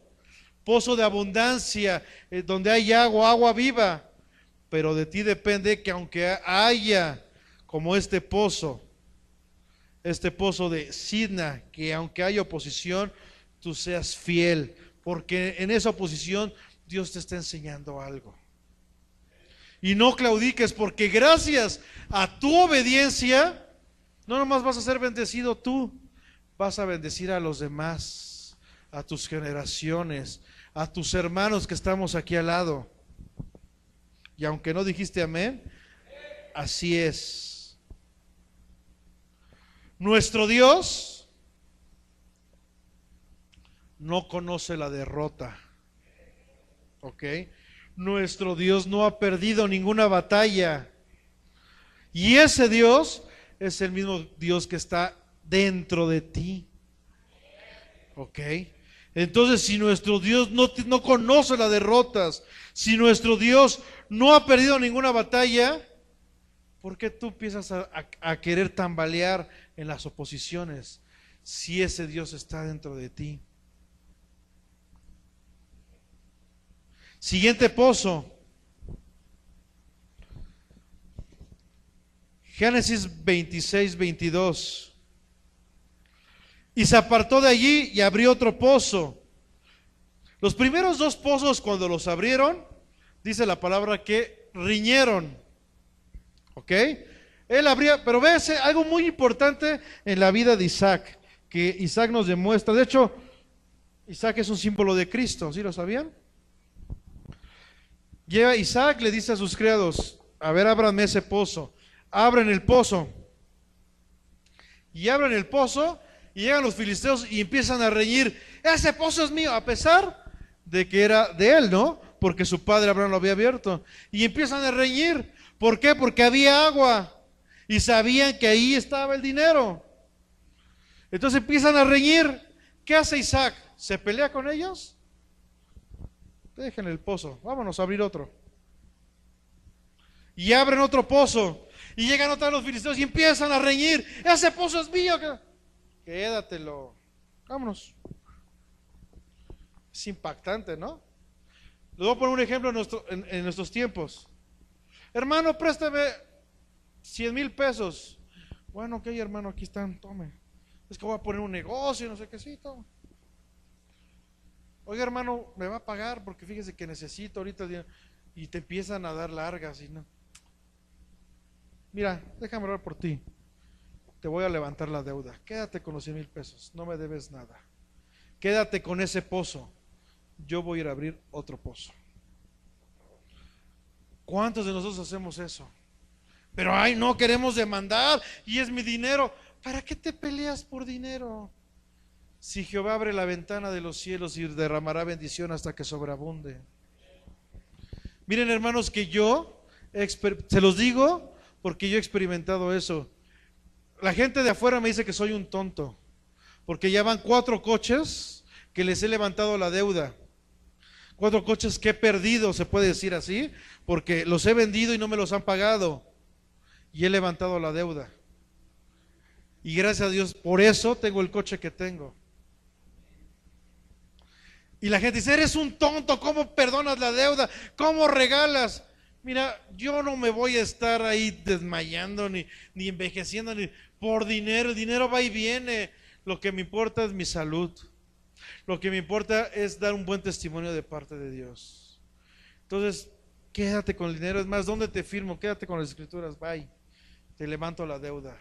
de abundancia, donde hay agua viva. Pero de ti depende que aunque haya como este pozo de Sidna, que aunque haya oposición, tú seas fiel, porque en esa oposición Dios te está enseñando algo. Y no claudiques, porque gracias a tu obediencia, no nomás vas a ser bendecido tú, vas a bendecir a los demás, a tus generaciones, a tus hermanos que estamos aquí al lado. Y aunque no dijiste amén, así es. Nuestro Dios no conoce la derrota. ¿Ok? Nuestro Dios no ha perdido ninguna batalla. Y ese Dios es el mismo Dios que está dentro de ti. ¿Ok? Entonces, si nuestro Dios no conoce las derrotas, si nuestro Dios no ha perdido ninguna batalla, ¿por qué tú empiezas a querer tambalear en las oposiciones si ese Dios está dentro de ti? Siguiente pozo. Génesis 26, 22. Y se apartó de allí y abrió otro pozo. Los primeros dos pozos, cuando los abrieron, dice la palabra que riñeron. ¿Ok? Él abría, pero ves algo muy importante en la vida de Isaac, que Isaac nos demuestra. De hecho, Isaac es un símbolo de Cristo, ¿sí lo sabían? Llega Isaac, le dice a sus criados: a ver, ábranme ese pozo. Abren el pozo. Y abren el pozo, y llegan los filisteos y empiezan a reñir: ese pozo es mío, a pesar de que era de él, ¿no? Porque su padre Abraham lo había abierto. Y empiezan a reñir. ¿Por qué? Porque había agua y sabían que ahí estaba el dinero. Entonces empiezan a reñir. ¿Qué hace Isaac? ¿Se pelea con ellos? Dejen el pozo, vámonos a abrir otro. Y abren otro pozo. Y llegan otra vez los filisteos y empiezan a reñir: ese pozo es mío. Quédatelo. Vámonos. Es impactante, ¿no? Les voy a poner un ejemplo en nuestros tiempos. Hermano, préstame 100,000 pesos. Bueno, ok, hermano, aquí están, tome. Es que voy a poner un negocio, no sé qué, sí, toma. Oiga, hermano, me va a pagar porque fíjese que necesito ahorita el dinero. Y te empiezan a dar largas y no. Mira, déjame orar por ti. Te voy a levantar la deuda. Quédate con los 100,000 pesos, no me debes nada. Quédate con ese pozo. Yo voy a ir a abrir otro pozo. ¿Cuántos de nosotros hacemos eso? Pero ay, no queremos demandar y es mi dinero. ¿Para qué te peleas por dinero? Si Jehová abre la ventana de los cielos y derramará bendición hasta que sobreabunde. Miren, hermanos, que yo se los digo porque yo he experimentado eso. La gente de afuera me dice que soy un tonto, porque ya van 4 coches que les he levantado la deuda. 4 coches que he perdido, se puede decir así, porque los he vendido y no me los han pagado. Y he levantado la deuda. Y gracias a Dios, por eso tengo el coche que tengo. Y la gente dice: eres un tonto, ¿cómo perdonas la deuda? ¿Cómo regalas? Mira, yo no me voy a estar ahí desmayando ni envejeciendo ni por dinero. El dinero va y viene. Lo que me importa es mi salud. Lo que me importa es dar un buen testimonio de parte de Dios. Entonces, quédate con el dinero. Es más, ¿dónde te firmo? Quédate con las escrituras. Bye. Te levanto la deuda.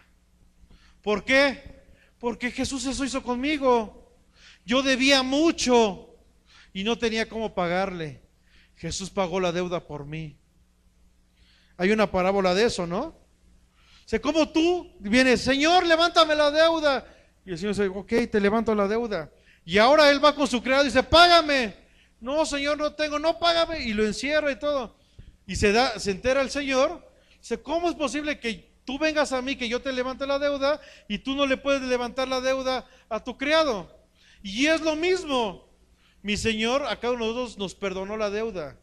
¿Por qué? Porque Jesús eso hizo conmigo. Yo debía mucho y no tenía cómo pagarle. Jesús pagó la deuda por mí. Hay una parábola de eso, ¿no? O sea, como tú vienes, Señor, levántame la deuda. Y el Señor dice, ok, te levanto la deuda. Y ahora Él va con su criado y dice, págame. No, Señor, no tengo, no, págame. Y lo encierra y todo. Y se entera el Señor. Dice, ¿cómo es posible que tú vengas a mí, que yo te levante la deuda y tú no le puedes levantar la deuda a tu criado? Y es lo mismo. Mi Señor a cada uno de nosotros nos perdonó la deuda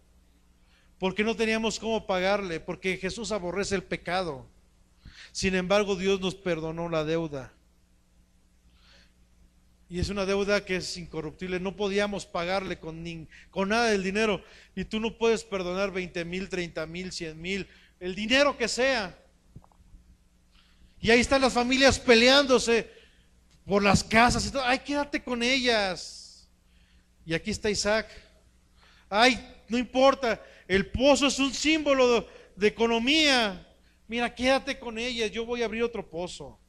porque no teníamos cómo pagarle, porque Jesús aborrece el pecado. Sin embargo, Dios nos perdonó la deuda. Y es una deuda que es incorruptible. No podíamos pagarle con nada del dinero. Y tú no puedes perdonar 20,000, 30,000, 100,000, el dinero que sea. Y ahí están las familias peleándose por las casas y todo. Ay, quédate con ellas. Y aquí está Isaac. Ay, no importa, el pozo es un símbolo de economía. Mira, quédate con ellas, yo voy a abrir otro pozo.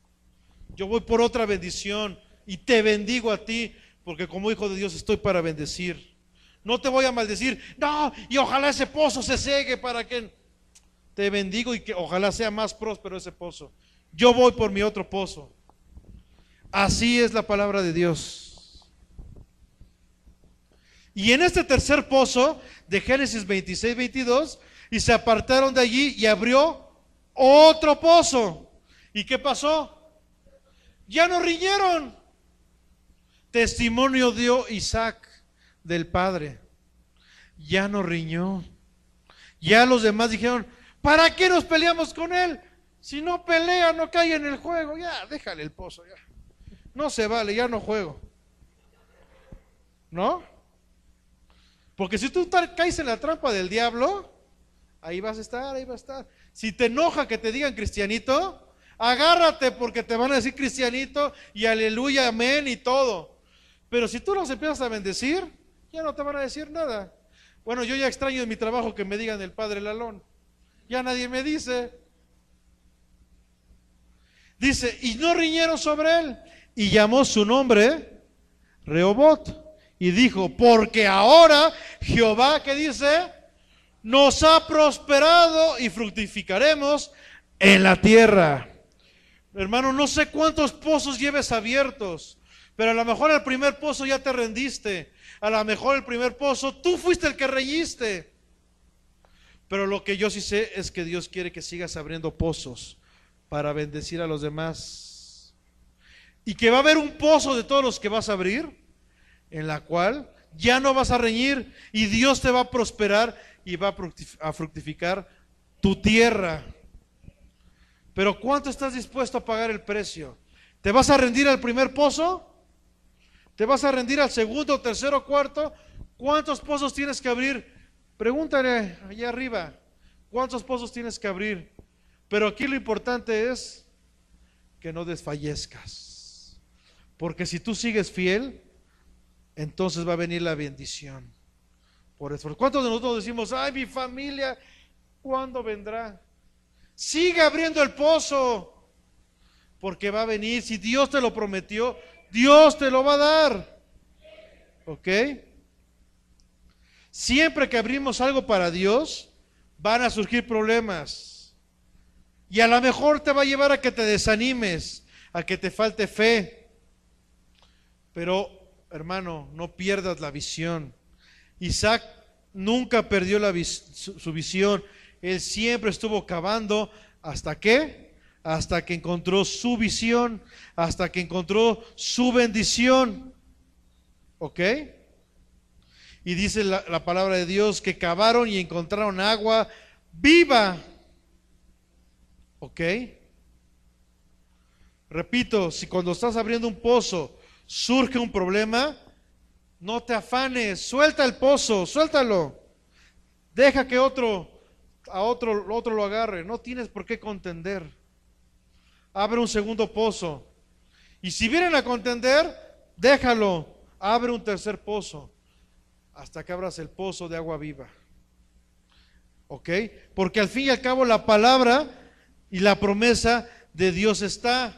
Yo voy por otra bendición y te bendigo a ti, porque como hijo de Dios estoy para bendecir. No te voy a maldecir, no, y ojalá ese pozo se seque para que... Te bendigo y que ojalá sea más próspero ese pozo. Yo voy por mi otro pozo. Así es la palabra de Dios. Y en este tercer pozo de Génesis 26, 22, y se apartaron de allí y abrió otro pozo. ¿Y qué pasó? Ya no riñeron. Testimonio dio Isaac del padre. Ya no riñó. Ya los demás dijeron, ¿para qué nos peleamos con él? Si no pelea, no cae en el juego. Ya, déjale el pozo, ya. No se vale, ya no juego. ¿No? Porque si tú caes en la trampa del diablo, ahí vas a estar, ahí vas a estar. Si te enoja que te digan cristianito, agárrate porque te van a decir cristianito y aleluya, amén y todo. Pero si tú los empiezas a bendecir, ya no te van a decir nada. Bueno, yo ya extraño en mi trabajo que me digan el padre Lalón. Ya nadie me dice. Dice, y no riñeron sobre él. Y llamó su nombre Rehobot. Y dijo, porque ahora Jehová, ¿qué dice? Nos ha prosperado y fructificaremos en la tierra. Hermano, no sé cuántos pozos lleves abiertos, pero a lo mejor el primer pozo ya te rendiste. A lo mejor el primer pozo, tú fuiste el que reñiste. Pero lo que yo sí sé es que Dios quiere que sigas abriendo pozos para bendecir a los demás. Y que va a haber un pozo de todos los que vas a abrir, en la cual ya no vas a reñir y Dios te va a prosperar y va a fructificar tu tierra. Pero ¿cuánto estás dispuesto a pagar el precio? ¿Te vas a rendir al primer pozo? ¿Te vas a rendir al segundo, tercero, cuarto? ¿Cuántos pozos tienes que abrir? Pregúntale allá arriba, ¿cuántos pozos tienes que abrir? Pero aquí lo importante es que no desfallezcas. Porque si tú sigues fiel, entonces va a venir la bendición. Por eso, ¿cuántos de nosotros decimos, ay, mi familia, ¿cuándo vendrá? Sigue abriendo el pozo, porque va a venir. Si Dios te lo prometió, Dios te lo va a dar. ¿Ok? Siempre que abrimos algo para Dios, van a surgir problemas. Y a lo mejor te va a llevar a que te desanimes, a que te falte fe. Pero hermano, no pierdas la visión. Isaac nunca perdió su visión. Él siempre estuvo cavando. ¿Hasta qué? Hasta que encontró su visión, hasta que encontró su bendición. ¿Ok? Y dice la palabra de Dios que cavaron y encontraron agua viva. ¿Ok? Repito, si cuando estás abriendo un pozo surge un problema, no te afanes, suelta el pozo, suéltalo. Deja que otro lo agarre, no tienes por qué contender. Abre un segundo pozo. Y si vienen a contender, déjalo, abre un tercer pozo hasta que abras el pozo de agua viva. ¿Ok? Porque al fin y al cabo la palabra y la promesa de Dios está: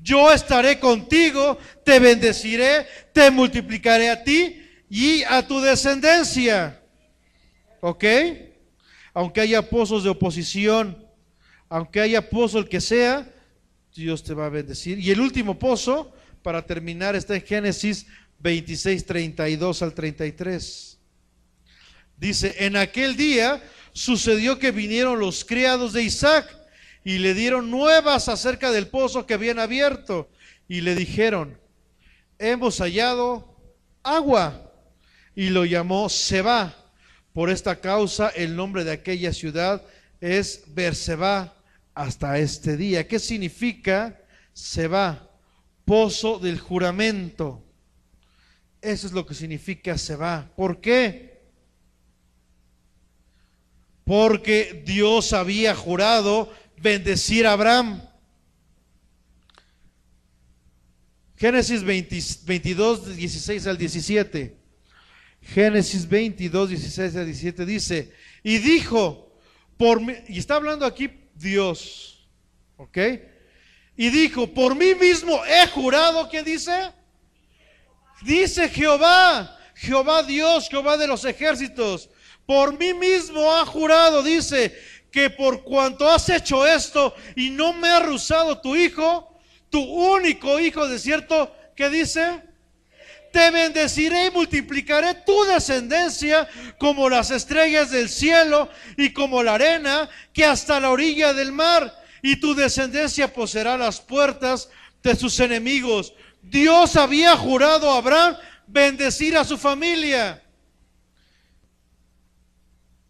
yo estaré contigo, te bendeciré, te multiplicaré a ti y a tu descendencia. ¿Ok? Aunque haya pozos de oposición, aunque haya pozo el que sea, Dios te va a bendecir. Y el último pozo, para terminar, está en Génesis 26, 32 al 33. Dice: en aquel día sucedió que vinieron los criados de Isaac y le dieron nuevas acerca del pozo que habían abierto, y le dijeron: hemos hallado agua. Y lo llamó Seba. Por esta causa el nombre de aquella ciudad es Berseba hasta este día. ¿Qué significa Seba? Pozo del juramento. Eso es lo que significa Seba. ¿Por qué? Porque Dios había jurado bendecir a Abraham. Génesis 22, 16 al 17. Génesis 22, 16 al 17 dice: y dijo, y está hablando aquí Dios, ¿ok? Y dijo: por mí mismo he jurado. ¿Qué dice? Dice Jehová, Jehová Dios, Jehová de los ejércitos, por mí mismo ha jurado, dice, que por cuanto has hecho esto y no me ha rehusado tu hijo, tu único hijo, de cierto, ¿qué dice? Te bendeciré y multiplicaré tu descendencia como las estrellas del cielo y como la arena que hasta la orilla del mar, y tu descendencia poseerá las puertas de sus enemigos. Dios había jurado a Abraham bendecir a su familia.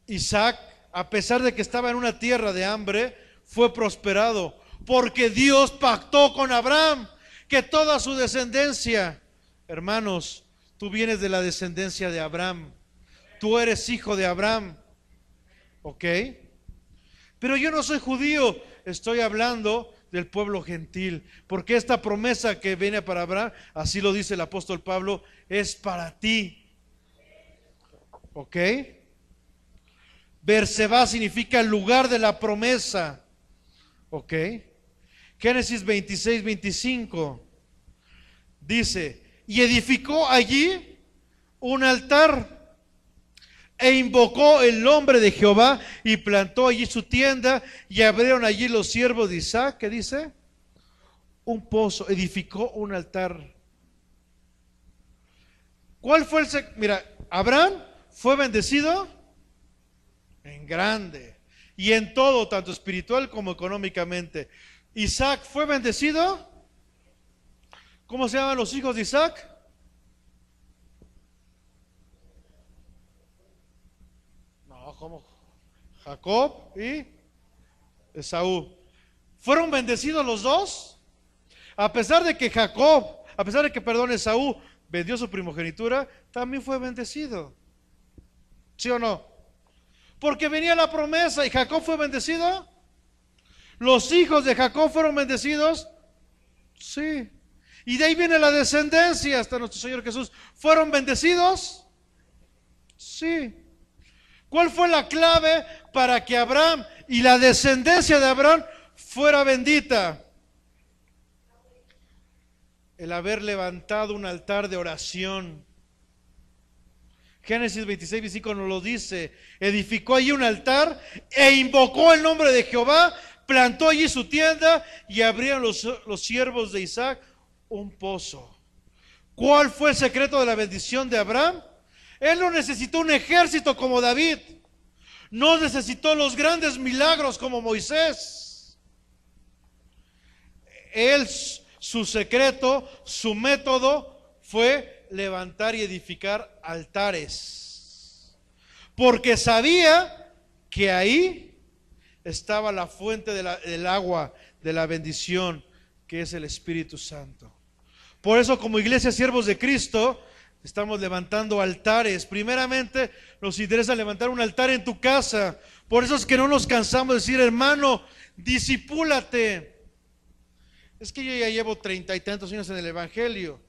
Isaac, a pesar de que estaba en una tierra de hambre, fue prosperado, porque Dios pactó con Abraham que toda su descendencia. Hermanos, tú vienes de la descendencia de Abraham, tú eres hijo de Abraham, ¿ok? Pero yo no soy judío, estoy hablando del pueblo gentil, porque esta promesa que viene para Abraham, así lo dice el apóstol Pablo, es para ti, ¿ok? Berseba significa el lugar de la promesa, ¿ok? Génesis 26, 25 dice: y edificó allí un altar e invocó el nombre de Jehová y plantó allí su tienda, y abrieron allí los siervos de Isaac. ¿Qué dice? Un pozo. Edificó un altar. ¿Cuál fue mira, Abraham fue bendecido en grande y en todo, tanto espiritual como económicamente. Isaac fue bendecido. ¿Cómo se llaman los hijos de Isaac? No, ¿cómo? Jacob y Esaú. ¿Fueron bendecidos los dos? A pesar de que Esaú vendió su primogenitura, también fue bendecido. ¿Sí o no? Porque venía la promesa. ¿Y Jacob fue bendecido? ¿Los hijos de Jacob fueron bendecidos? Sí. Y de ahí viene la descendencia hasta nuestro Señor Jesús. ¿Fueron bendecidos? Sí. ¿Cuál fue la clave para que Abraham y la descendencia de Abraham fuera bendita? El haber levantado un altar de oración. Génesis 26, 25 nos lo dice: edificó allí un altar e invocó el nombre de Jehová, plantó allí su tienda, y abrieron los siervos de Isaac un pozo. ¿Cuál fue el secreto de la bendición de Abraham? Él no necesitó un ejército como David, no necesitó los grandes milagros como Moisés. Él, su secreto, su método fue levantar y edificar altares, porque sabía que ahí estaba la fuente del agua, de la bendición, que es el Espíritu Santo. Por eso, como iglesia siervos de Cristo, estamos levantando altares. Primeramente nos interesa levantar un altar en tu casa. Por eso es que no nos cansamos de decir: hermano, discípulate. Es que yo ya llevo 30 y tantos años en el Evangelio.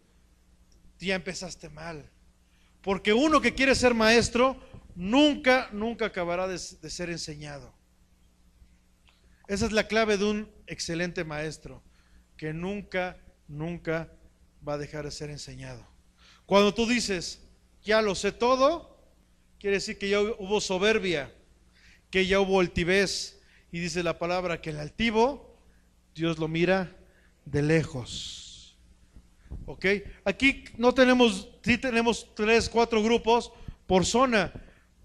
ya empezaste mal. Porque uno que quiere ser maestro, nunca acabará de ser enseñado. Esa es la clave de un excelente maestro, que nunca va a dejar de ser enseñado. Cuando tú dices, ya lo sé todo, quiere decir que ya hubo soberbia, que ya hubo altivez. Y dice la palabra que el altivo, Dios lo mira de lejos. ¿Ok? Aquí no tenemos, sí tenemos 3, 4 grupos por zona,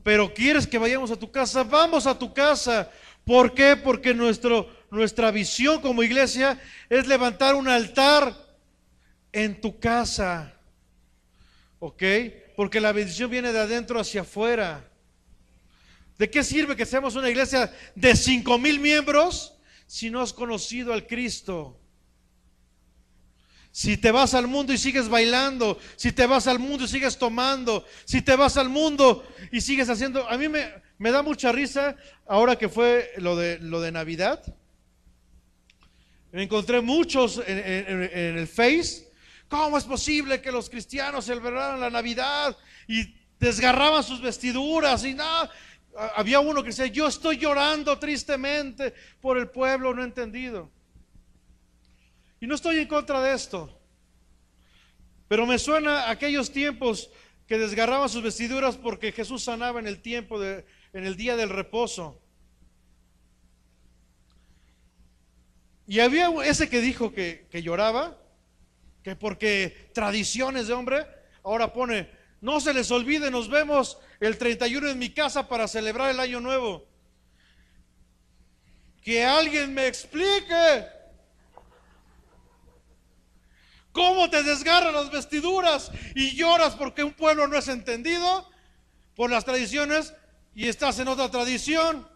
pero quieres que vayamos a tu casa, vamos a tu casa. ¿Por qué? Porque nuestra visión como iglesia es levantar un altar en tu casa. ¿Ok? Porque la bendición viene de adentro hacia afuera. ¿De qué sirve que seamos una iglesia de 5,000 miembros si no has conocido al Cristo? Si te vas al mundo y sigues bailando, si te vas al mundo y sigues tomando, si te vas al mundo y sigues haciendo... A mí me da mucha risa ahora que fue lo de Navidad. Me encontré muchos en el Face. ¿Cómo es posible que los cristianos celebraran la Navidad y desgarraban sus vestiduras y nada? Había uno que decía, yo estoy llorando tristemente por el pueblo no entendido. Y no estoy en contra de esto, pero me suena a aquellos tiempos que desgarraban sus vestiduras porque Jesús sanaba en el tiempo en el día del reposo. Y había ese que dijo que lloraba, que porque tradiciones de hombre, ahora pone, no se les olvide, nos vemos el 31 en mi casa para celebrar el año nuevo. Que alguien me explique cómo te desgarran las vestiduras y lloras porque un pueblo no es entendido por las tradiciones y estás en otra tradición.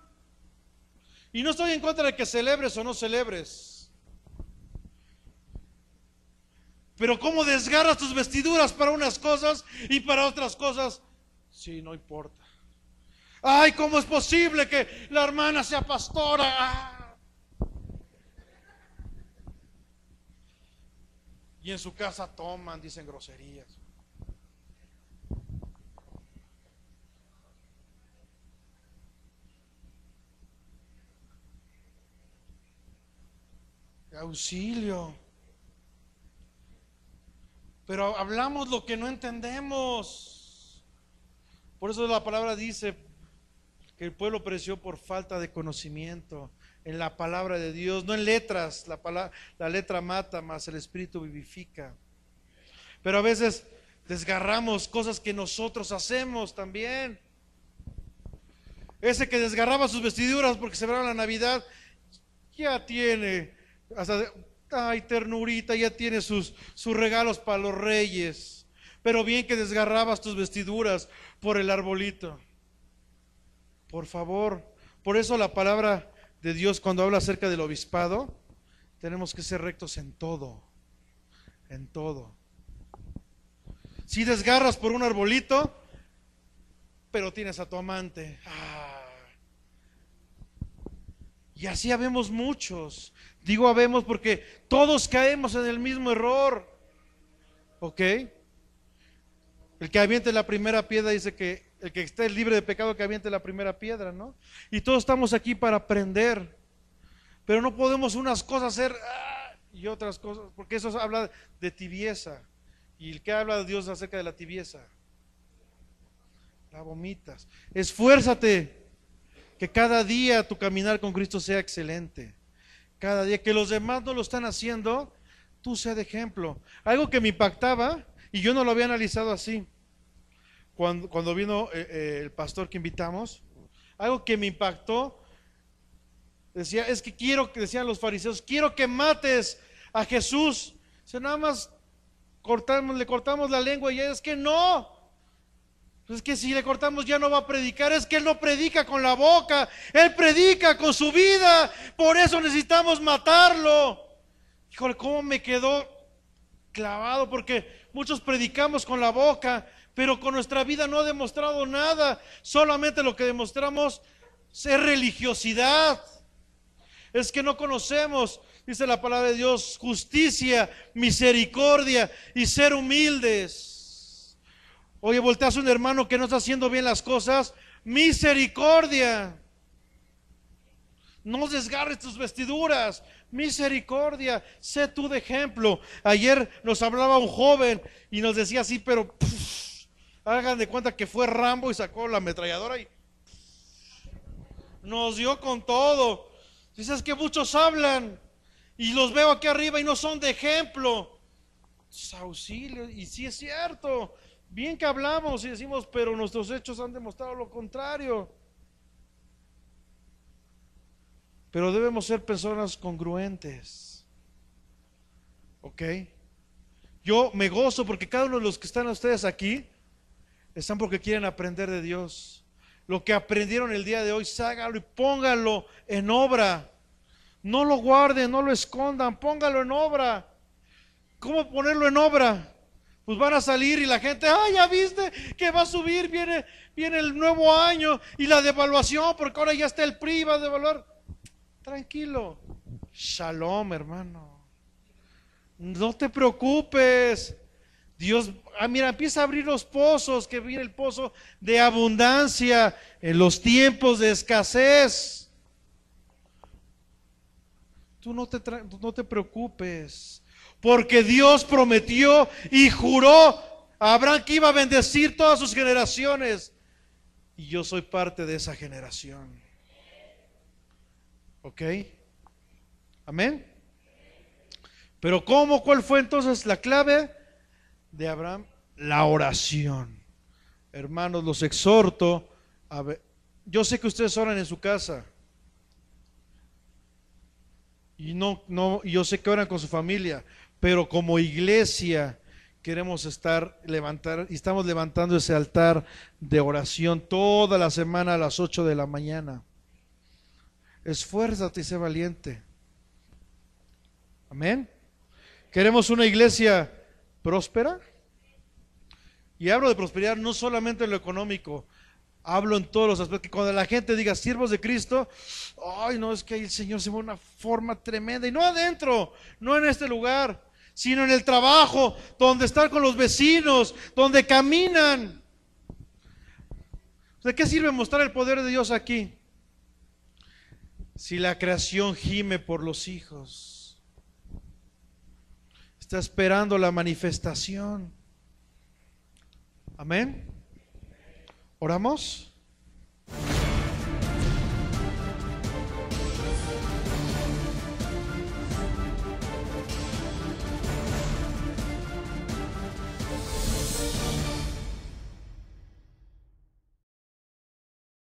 Y no estoy en contra de que celebres o no celebres, pero cómo desgarras tus vestiduras para unas cosas y para otras cosas, sí, no importa. Ay, ¿cómo es posible que la hermana sea pastora? Y en su casa toman, dicen groserías. Auxilio. Pero hablamos lo que no entendemos. Por eso la palabra dice que el pueblo pereció por falta de conocimiento en la palabra de Dios, no en letras. La letra mata, mas el espíritu vivifica. Pero a veces desgarramos cosas que nosotros hacemos también. Ese que desgarraba sus vestiduras porque celebraba la Navidad, ya tiene hasta, ay, ternurita, ya tiene sus regalos para los reyes. Pero bien que desgarrabas tus vestiduras por el arbolito. Por favor, por eso la palabra de Dios cuando habla acerca del obispado, tenemos que ser rectos en todo, en todo. Si desgarras por un arbolito, pero tienes a tu amante. Y así habemos muchos. Digo habemos porque todos caemos en el mismo error. ¿Ok? El que aviente la primera piedra dice que el que esté libre de pecado que aviente la primera piedra, ¿no? Y todos estamos aquí para aprender. Pero no podemos unas cosas hacer y otras cosas, porque eso habla de tibieza. ¿Y el que habla de Dios acerca de la tibieza? La vomitas. Esfuérzate que cada día tu caminar con Cristo sea excelente. Cada día que los demás no lo están haciendo, tú sea de ejemplo. Algo que me impactaba, y yo no lo había analizado así, cuando vino el pastor que invitamos, algo que me impactó, decía, es que decían los fariseos, quiero que mates a Jesús. O nada más le cortamos la lengua y es que no. Es que si le cortamos ya no va a predicar. Es que él no predica con la boca, él predica con su vida. Por eso necesitamos matarlo. Híjole, cómo me quedó clavado, porque muchos predicamos con la boca, pero con nuestra vida no ha demostrado nada. Solamente lo que demostramos es religiosidad. Es que no conocemos. Dice la palabra de Dios, justicia, misericordia y ser humildes. Oye, volteas a un hermano que no está haciendo bien las cosas, misericordia. No desgarres tus vestiduras, misericordia, sé tú de ejemplo. Ayer nos hablaba un joven y nos decía así, pero hagan de cuenta que fue Rambo y sacó la ametralladora y nos dio con todo. Dices que muchos hablan y los veo aquí arriba y no son de ejemplo. Auxilio, y sí es cierto, bien que hablamos y decimos, pero nuestros hechos han demostrado lo contrario. Pero debemos ser personas congruentes. ¿Ok? Yo me gozo porque cada uno de los que están ustedes aquí están porque quieren aprender de Dios. Lo que aprendieron el día de hoy, hágalo y póngalo en obra. No lo guarden, no lo escondan, póngalo en obra. ¿Cómo ponerlo en obra? Pues van a salir y la gente, ya viste que va a subir, viene el nuevo año y la devaluación, porque ahora ya está el PRI, va a devaluar. Tranquilo, shalom, hermano, no te preocupes. Dios, mira, empieza a abrir los pozos, que viene el pozo de abundancia en los tiempos de escasez. Tú no te preocupes, porque Dios prometió y juró a Abraham que iba a bendecir todas sus generaciones, y yo soy parte de esa generación. ¿Ok? Amén. Pero ¿cómo? ¿Cuál fue entonces la clave de Abraham? La oración. Hermanos, los exhorto a ver. Yo sé que ustedes oran en su casa. Y yo sé que oran con su familia, pero como iglesia queremos estamos levantando ese altar de oración toda la semana a las 8 de la mañana. Esfuérzate y sé valiente. Amén. Queremos una iglesia próspera. Y hablo de prosperidad no solamente en lo económico, hablo en todos los aspectos. Que cuando la gente diga siervos de Cristo, ay, no, es que ahí el Señor se ve de una forma tremenda. Y no adentro, no en este lugar, sino en el trabajo, donde están con los vecinos, donde caminan. ¿De qué sirve mostrar el poder de Dios aquí? Si la creación gime por los hijos, está esperando la manifestación. Amén. ¿Oramos?